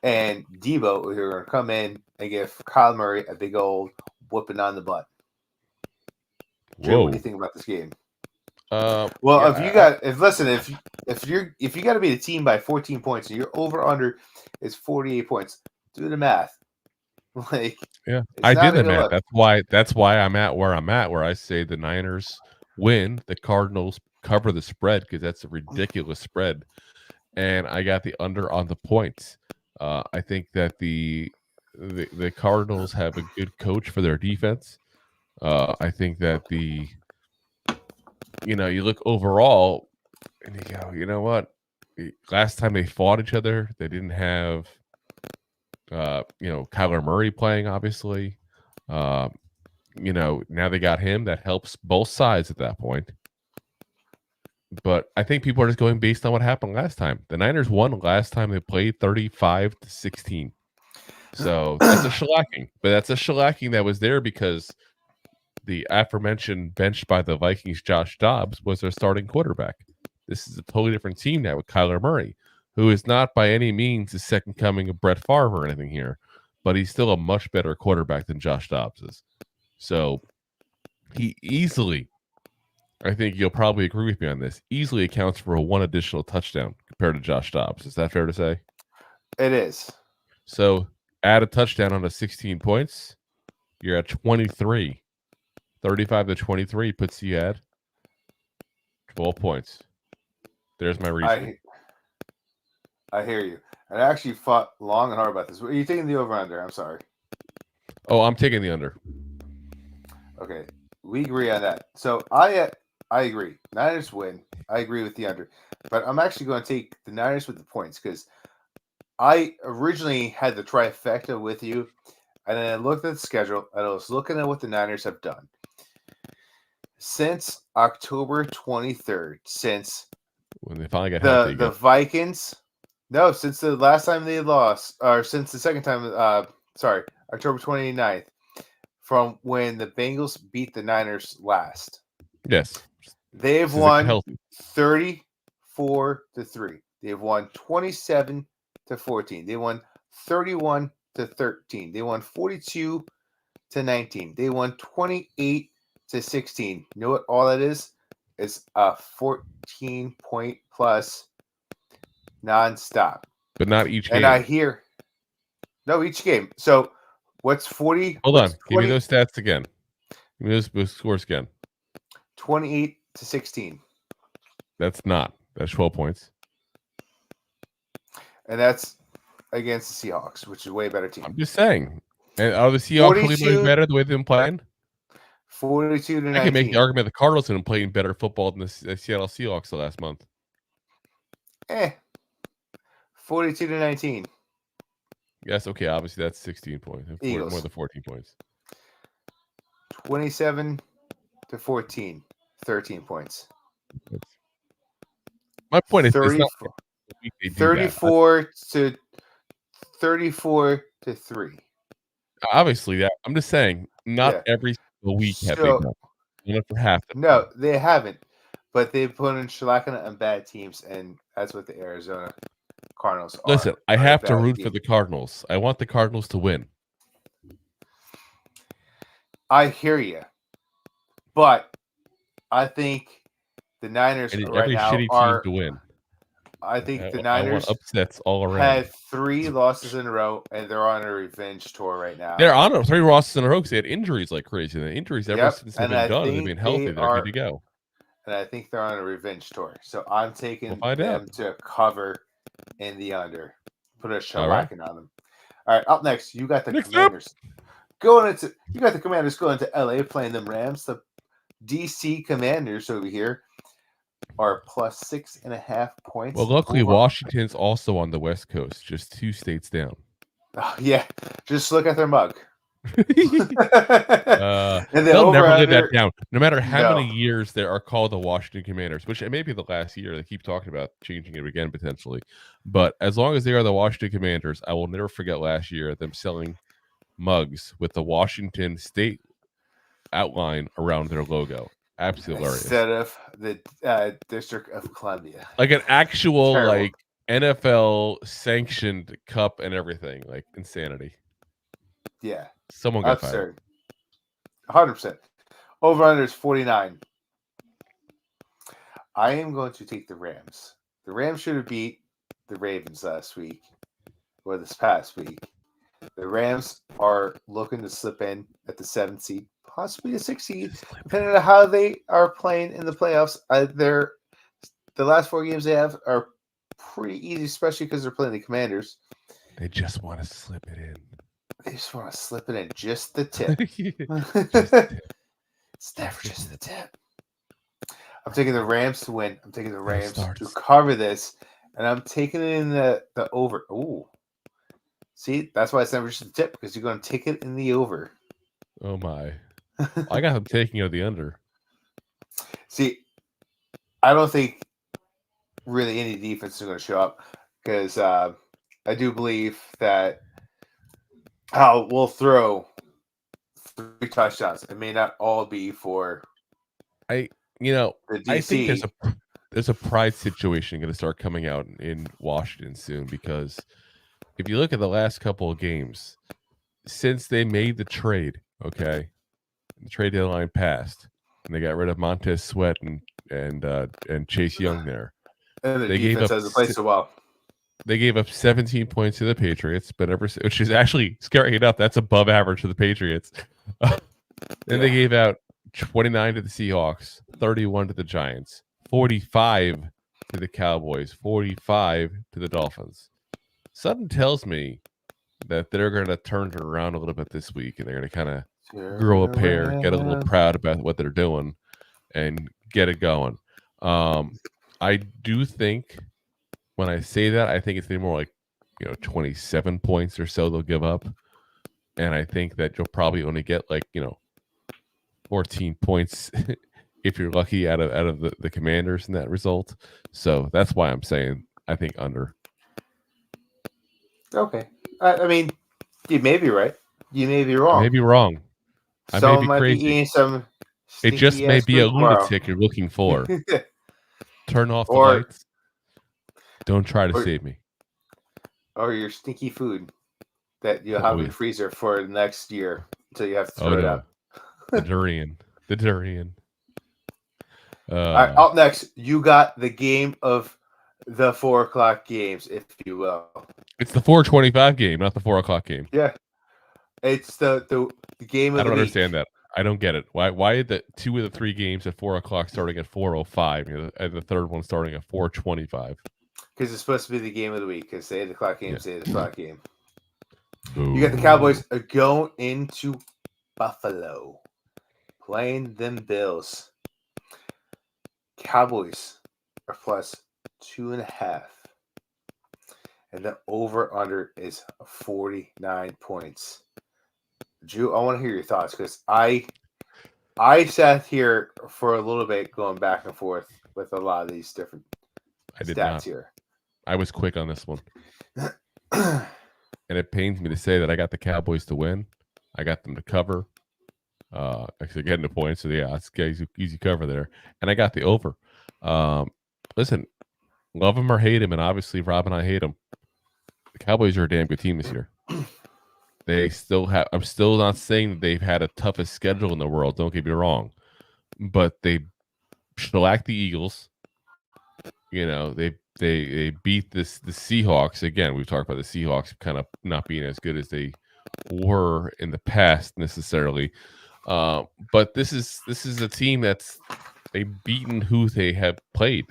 and Debo are going to come in and give Kyle Murray a big old whooping on the butt. Drew, what do you think about this game? Well, yeah, if you got to beat a team by 14 points and your over-under is 48 points, do the math. Like, yeah, I did the math. That's why I'm at where I'm at, where I say the Niners win, the Cardinals cover the spread because that's a ridiculous spread, and I got the under on the points. I think that the Cardinals have a good coach for their defense. I think that you look overall and you go, you know what? Last time they fought each other, they didn't have Kyler Murray playing, obviously. Now they got him. That helps both sides at that point. But I think people are just going based on what happened last time. The Niners won last time they played 35-16. So that's a shellacking. But that's a shellacking that was there because the aforementioned benched by the Vikings Josh Dobbs was their starting quarterback. This is a totally different team now with Kyler Murray, who is not by any means the second coming of Brett Favre or anything here, but he's still a much better quarterback than Josh Dobbs is. So he easily, I think you'll probably agree with me on this, easily accounts for one additional touchdown compared to Josh Dobbs. Is that fair to say? It is. So add a touchdown on 16 points, you're at 23. 35-23 puts you at 12 points. There's my reason. I hear you. I actually fought long and hard about this. Are you taking the over-under? I'm sorry. Oh, I'm taking the under. Okay. We agree on that. So I agree. Niners win. I agree with the under. But I'm actually going to take the Niners with the points because I originally had the trifecta with you. And then I looked at the schedule and I was looking at what the Niners have done. Since October 23rd, since when they finally got healthy, the Vikings, no, since the last time they lost, or since the second time, October 29th, from when the Bengals beat the Niners last. Yes. They've won 34-3. They've won 27-14. They won 31-13. They won 42-19. They won 28-16. You know what all that is? It's a 14-point plus nonstop. But not each game. And I hear each game. So what's 40? Hold on. 20, give me those stats again. Give me those scores again. 28-16. That's 12 points. And that's against the Seahawks, which is a way better team. I'm just saying. And are the Seahawks really better the way they've been playing? 42-19. I can make the argument the Cardinals have been playing better football than the Seattle Seahawks the last month. 42-19. Yes, okay. Obviously, that's 16 points. Eagles. More than 14 points. 27-14. 13 points. My point is 34-3. Obviously, I'm just saying, not every single week have they done. For half. No, they haven't. But they've put in shellacking on bad teams, and that's what the Arizona Cardinals are. Listen, I have to root for the Cardinals. I want the Cardinals to win. I hear you. But I think the Niners right now shitty are team to win. I think the Niners upsets all around. Had 3 losses in a row, and they're on a revenge tour right now. They're on 3 losses in a row because they had injuries like crazy. The injuries ever since they've been done, they've been healthy. They're good to go. And I think they're on a revenge tour. So I'm taking them to cover in the under. Put a All right. shellacking on them. All right, up next, you got the Next up. Commanders. You got the Commanders going to LA playing the Rams. The DC Commanders over here are plus 6.5 points. Well, luckily, over. Washington's also on the West Coast, just 2 states down. Oh, yeah, just look at their mug. They'll never live that down. No matter how No. many years they are called the Washington Commanders, which it may be the last year. They keep talking about changing it again potentially. But as long as they are the Washington Commanders, I will never forget last year them selling mugs with the Washington State outline around their logo. Absolutely hilarious. Instead of the District of Columbia. Like an actual Terrible. like NFL sanctioned cup and everything. Like insanity. Yeah. Someone got fired. Absurd. 100%. Over under is 49. I am going to take the Rams. The Rams should have beat the Ravens last week or this past week. The Rams are looking to slip in at the 7th seed, possibly the 6th seed, depending on how they are playing in the playoffs. The last 4 games they have are pretty easy, especially because they're playing the Commanders. They just want to slip it in. They just want to slip it in just the tip. It's never just the tip. I'm taking the Rams to win. I'm taking the Rams to cover this, and I'm taking it in the over. Ooh. See, that's why it's never just the tip, because you're going to take it in the over. Oh, my. I got them taking it the under. See, I don't think really any defense is going to show up, because I do believe that we'll throw 3 touchdowns. It may not all be for I think there's a pride situation going to start coming out in Washington soon, because if you look at the last couple of games since they made the trade, okay, the trade deadline passed, and they got rid of Montez Sweat and Chase Young there. And the defense hasn't played so well. They gave up 17 points to the Patriots, which is actually scary enough. That's above average to the Patriots. Then they gave out 29 to the Seahawks, 31 to the Giants, 45 to the Cowboys, 45 to the Dolphins. Something tells me that they're going to turn it around a little bit this week, and they're going to kind of grow a pair, get a little proud about what they're doing, and get it going. I do think when I say that, I think it's more like 27 points or so they'll give up, and I think that you'll probably only get 14 points if you're lucky out of the Commanders in that result. So that's why I'm saying I think under. Okay. I mean, you may be right. You may be wrong. I may be wrong. I may be crazy. Be eating some it just may be a lunatic you're looking for. Turn off the lights. Don't try to save me. Or your stinky food that you'll have in the freezer for the next year until you have to throw it out. The durian. All right, up next, you got the game of the 4 o'clock games, if you will. It's the 4:25 game, not the 4 o'clock game. Yeah, it's the game of the week. I don't understand that. I don't get it. Why are the 2 of the 3 games at 4 o'clock starting at 4:05, and the third one starting at 4:25? Because it's supposed to be the game of the week. Because the 8 o'clock game is the 8 o'clock game. Ooh. You got the Cowboys going into Buffalo, playing them Bills. Cowboys are plus 2.5. And the over-under is 49 points. Drew, I want to hear your thoughts, because I sat here for a little bit going back and forth with a lot of these different stats here. I was quick on this one. And it pains me to say that I got the Cowboys to win. I got them to cover. Actually getting the points, so yeah, it's easy cover there. And I got the over. Listen, love him or hate him, and obviously Rob and I hate him. The Cowboys are a damn good team this year. They still have. I'm still not saying that they've had a toughest schedule in the world. Don't get me wrong, but they shellacked the Eagles. They beat the Seahawks again. We've talked about the Seahawks kind of not being as good as they were in the past necessarily. But this is a team they've beaten who they have played.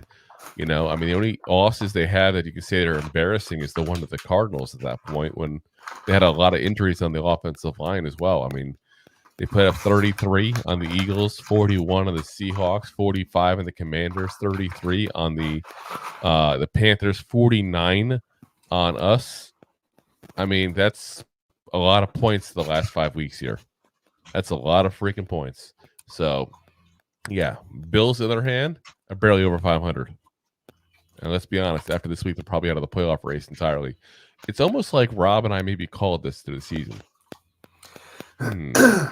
You know, I mean, the only losses they have that you can say they're embarrassing is the one to the Cardinals at that point when they had a lot of injuries on the offensive line as well. I mean, they put up 33 on the Eagles, 41 on the Seahawks, 45 on the Commanders, 33 on the Panthers, 49 on us. I mean, that's a lot of points the last 5 weeks here. That's a lot of freaking points. So, yeah, Bills, on the other hand, are barely over 500. And let's be honest, after this week, they're probably out of the playoff race entirely. It's almost like Rob and I maybe called this through the season. Oh,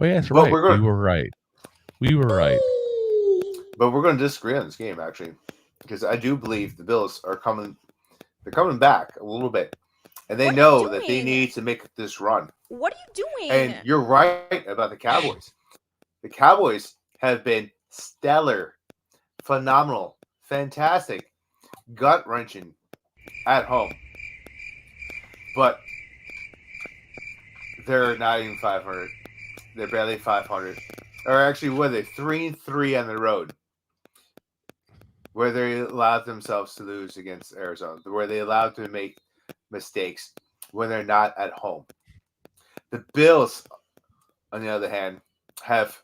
yeah, that's right. We were right. We were right. But we're going to disagree on this game, actually, because I do believe the Bills are coming. They're coming back a little bit, and they know that they need to make this run. What are you doing? And you're right about the Cowboys. The Cowboys have been stellar, phenomenal, fantastic, gut-wrenching at home. But they're not even 500. They're barely 500. Or actually, what are they? 3-3 on the road. Where they allowed themselves to lose against Arizona. Where they allowed to make mistakes when they're not at home. The Bills, on the other hand, have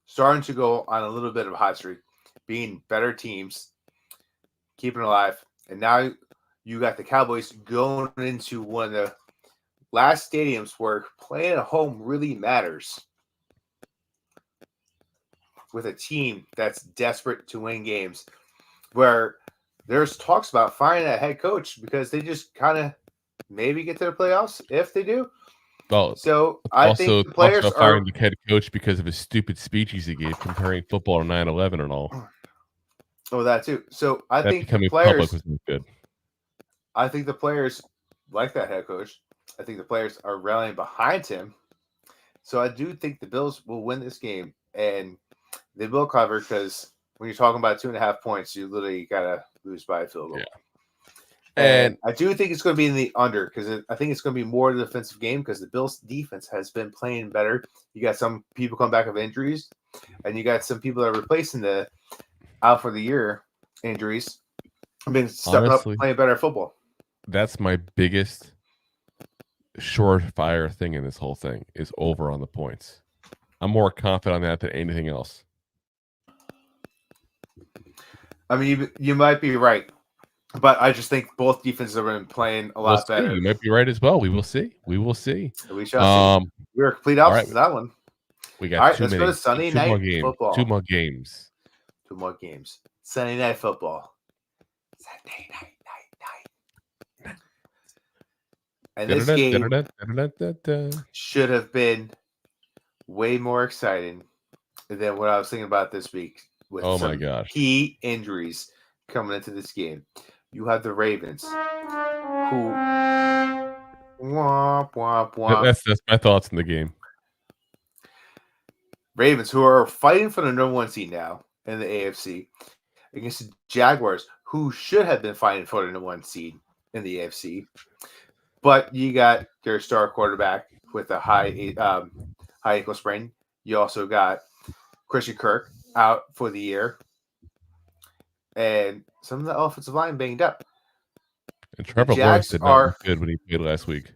started to go on a little bit of a hot streak, being better teams, keeping alive. And now you got the Cowboys going into one of the last stadiums where playing at home really matters. With a team that's desperate to win games, where there's talks about firing a head coach because they just kind of maybe get to the playoffs if they do. Well, so I think the players are firing the head coach because of his stupid speeches he gave comparing football to 9/11 and all. Oh, that too. So I think the players was good. I think the players like that head coach. I think the players are rallying behind him. So I do think the Bills will win this game, and they will cover because when you're talking about 2.5 points, you literally gotta lose by a field goal. Yeah. And I do think it's going to be in the under because I think it's going to be more of a defensive game because the Bills' defense has been playing better. You got some people come back of injuries, and you got some people that are replacing the out for the year injuries. I've been stepping up, playing better football. That's my biggest surefire thing in this whole thing is over on the points. I'm more confident on that than anything else. I mean, you might be right. But I just think both defenses have been playing a lot better. You might be right as well. We will see. We will see. We shall see. We're complete opposites to that one. We got all right, let's go to Sunday night football. 2 more games. 2 more games. Sunday night football. Sunday night. And this game should have been way more exciting than what I was thinking about this week. With my gosh. Key injuries coming into this game. You have the Ravens, who That's my thoughts in the game. Ravens, who are fighting for the number 1 seed now in the AFC, against the Jaguars, who should have been fighting for the number 1 seed in the AFC. But you got their star quarterback with a high ankle sprain. You also got Christian Kirk out for the year. And some of the offensive line banged up. And Trevor Lawrence did not look good when he played last week.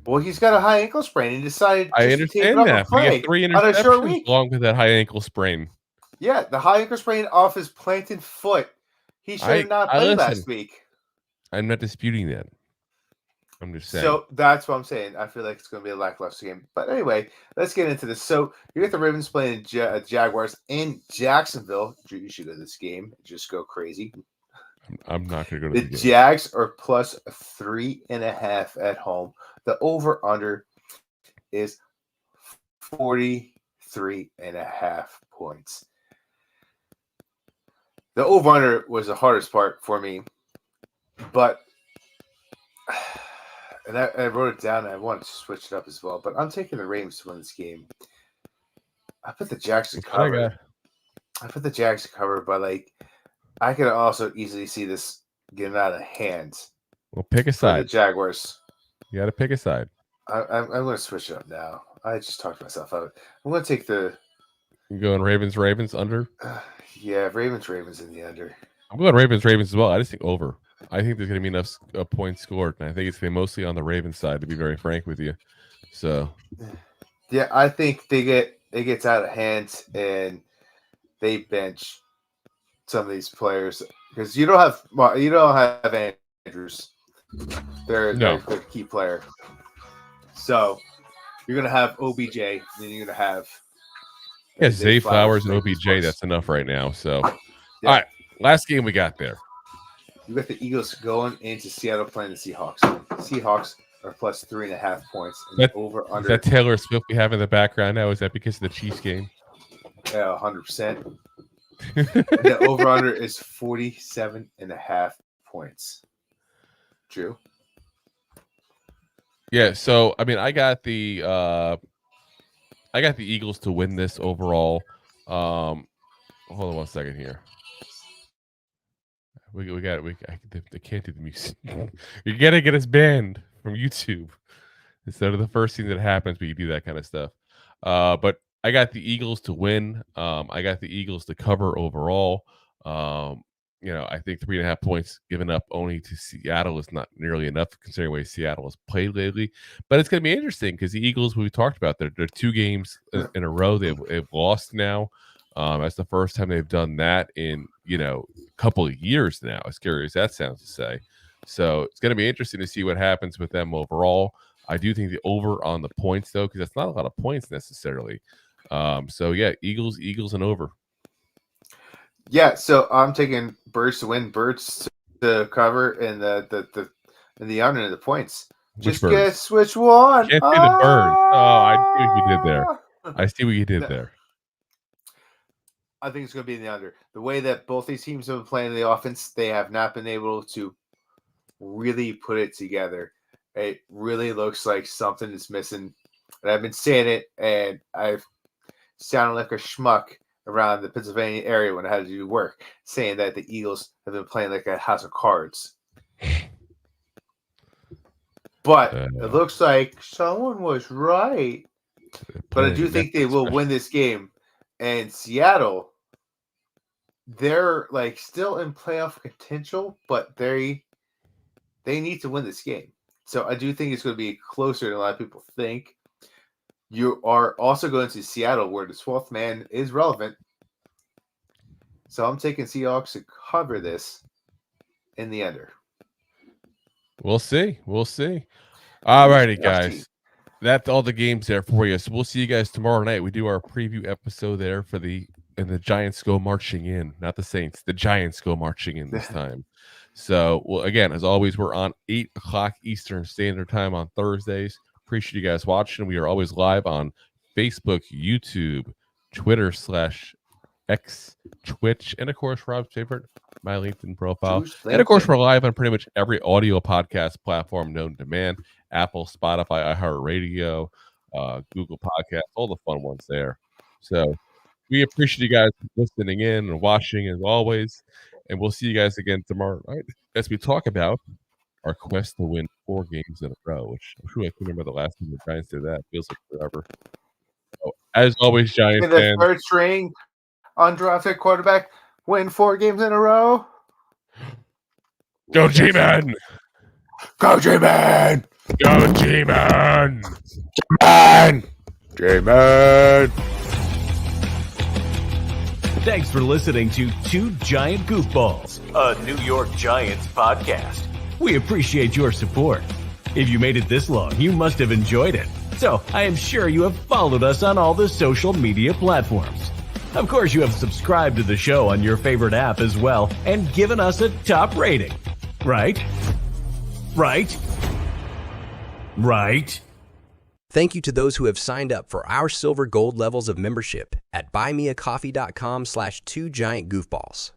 Well, he's got a high ankle sprain and decided I understand that. He had 3 interceptions along with that high ankle sprain. Yeah, the high ankle sprain off his planted foot. He should have not played last week. I'm not disputing that. I'm just saying. So that's what I'm saying. I feel like it's going to be a lackluster game. But anyway, let's get into this. So you got the Ravens playing Jaguars in Jacksonville. You should go to this game. Just go crazy. I'm not going to go to the game. Jags are plus 3.5 at home. The over-under is 43.5 points. The over-under was the hardest part for me. But... And I wrote it down, and I wanted to switch it up as well. But I'm taking the Ravens to win this game. I put the Jags to cover. But I could also easily see this getting out of hand. Well, pick a side. The Jaguars. You got to pick a side. I'm going to switch it up now. I just talked myself out. I'm going to take the You going Ravens under? Yeah, Ravens in the under. I'm going Ravens as well. I just think over. I think there's going to be enough points scored, and I think it's going to be mostly on the Ravens side, to be very frank with you. So, yeah, I think it gets out of hand, and they bench some of these players because you don't have Andrews. They're a key player. So you're gonna have OBJ, and then you're gonna have Zay Flowers and OBJ. That's enough right now. So, yeah. All right, last game we got there. You got the Eagles going into Seattle playing the Seahawks. Seahawks are plus 3.5 points. Over under. Is that Taylor Swift we have in the background now? Is that because of the Chiefs game? Yeah, 100%. The over under is 47.5 points. Drew? Yeah, so I mean, I got the Eagles to win this overall. Hold on one second here. I can't do the music. You gotta get us banned from YouTube instead of the first thing that happens. We do that kind of stuff. But I got the Eagles to win. I got the Eagles to cover overall. I think 3.5 points given up only to Seattle is not nearly enough considering the way Seattle has played lately. But it's going to be interesting because the Eagles, we talked about, they're 2 games in a row they've lost now. That's the first time they've done that in a couple of years now, as scary as that sounds to say. So it's going to be interesting to see what happens with them overall. I do think the over on the points, though, because that's not a lot of points necessarily. So yeah, Eagles and over. Yeah, so I'm taking Birds to win, Birds to cover, and the under and the points. Just guess which one. Can't see the Birds. Oh, I see what you did there. I see what you did there. I think it's going to be in the under. The way that both these teams have been playing the offense, they have not been able to really put it together. It really looks like something is missing. And I've been saying it, and I've sounded like a schmuck around the Pennsylvania area when I had to do work, saying that the Eagles have been playing like a house of cards. But it looks like someone was right. But I do think they will win this game. And Seattle, they're like still in playoff potential, but they need to win this game. So I do think it's going to be closer than a lot of people think. You are also going to Seattle, where the 12th man is relevant. So I'm taking Seahawks to cover this in the under. We'll see. All righty, guys. That's all the games there for you. So we'll see you guys tomorrow night. We do our preview episode there and the Giants go marching in, not the Saints. The Giants go marching in this time. So, well, again, as always, we're on 8 o'clock Eastern Standard Time on Thursdays. Appreciate you guys watching. We are always live on Facebook, YouTube, Twitter /X, Twitch, and of course, Rob's favorite, my LinkedIn profile. And of course, we're live on pretty much every audio podcast platform known to man: Apple, Spotify, iHeartRadio, Google Podcasts, all the fun ones there. So we appreciate you guys listening in and watching as always. And we'll see you guys again tomorrow night as we talk about our quest to win 4 games in a row, which I'm sure I can remember the last time the Giants did that. Feels like forever. So, as always, Giants fans. The third string undrafted quarterback win 4 games in a row. Go G-Man! Go G-Man! Go G-Man! G-Man! G-Man! Thanks for listening to Two Giant Goofballs, a New York Giants podcast. We appreciate your support. If you made it this long, you must have enjoyed it. So I am sure you have followed us on all the social media platforms. Of course, you have subscribed to the show on your favorite app as well and given us a top rating. Right? Right? Right? Thank you to those who have signed up for our silver gold levels of membership at buymeacoffee.com/2giantgoofballs.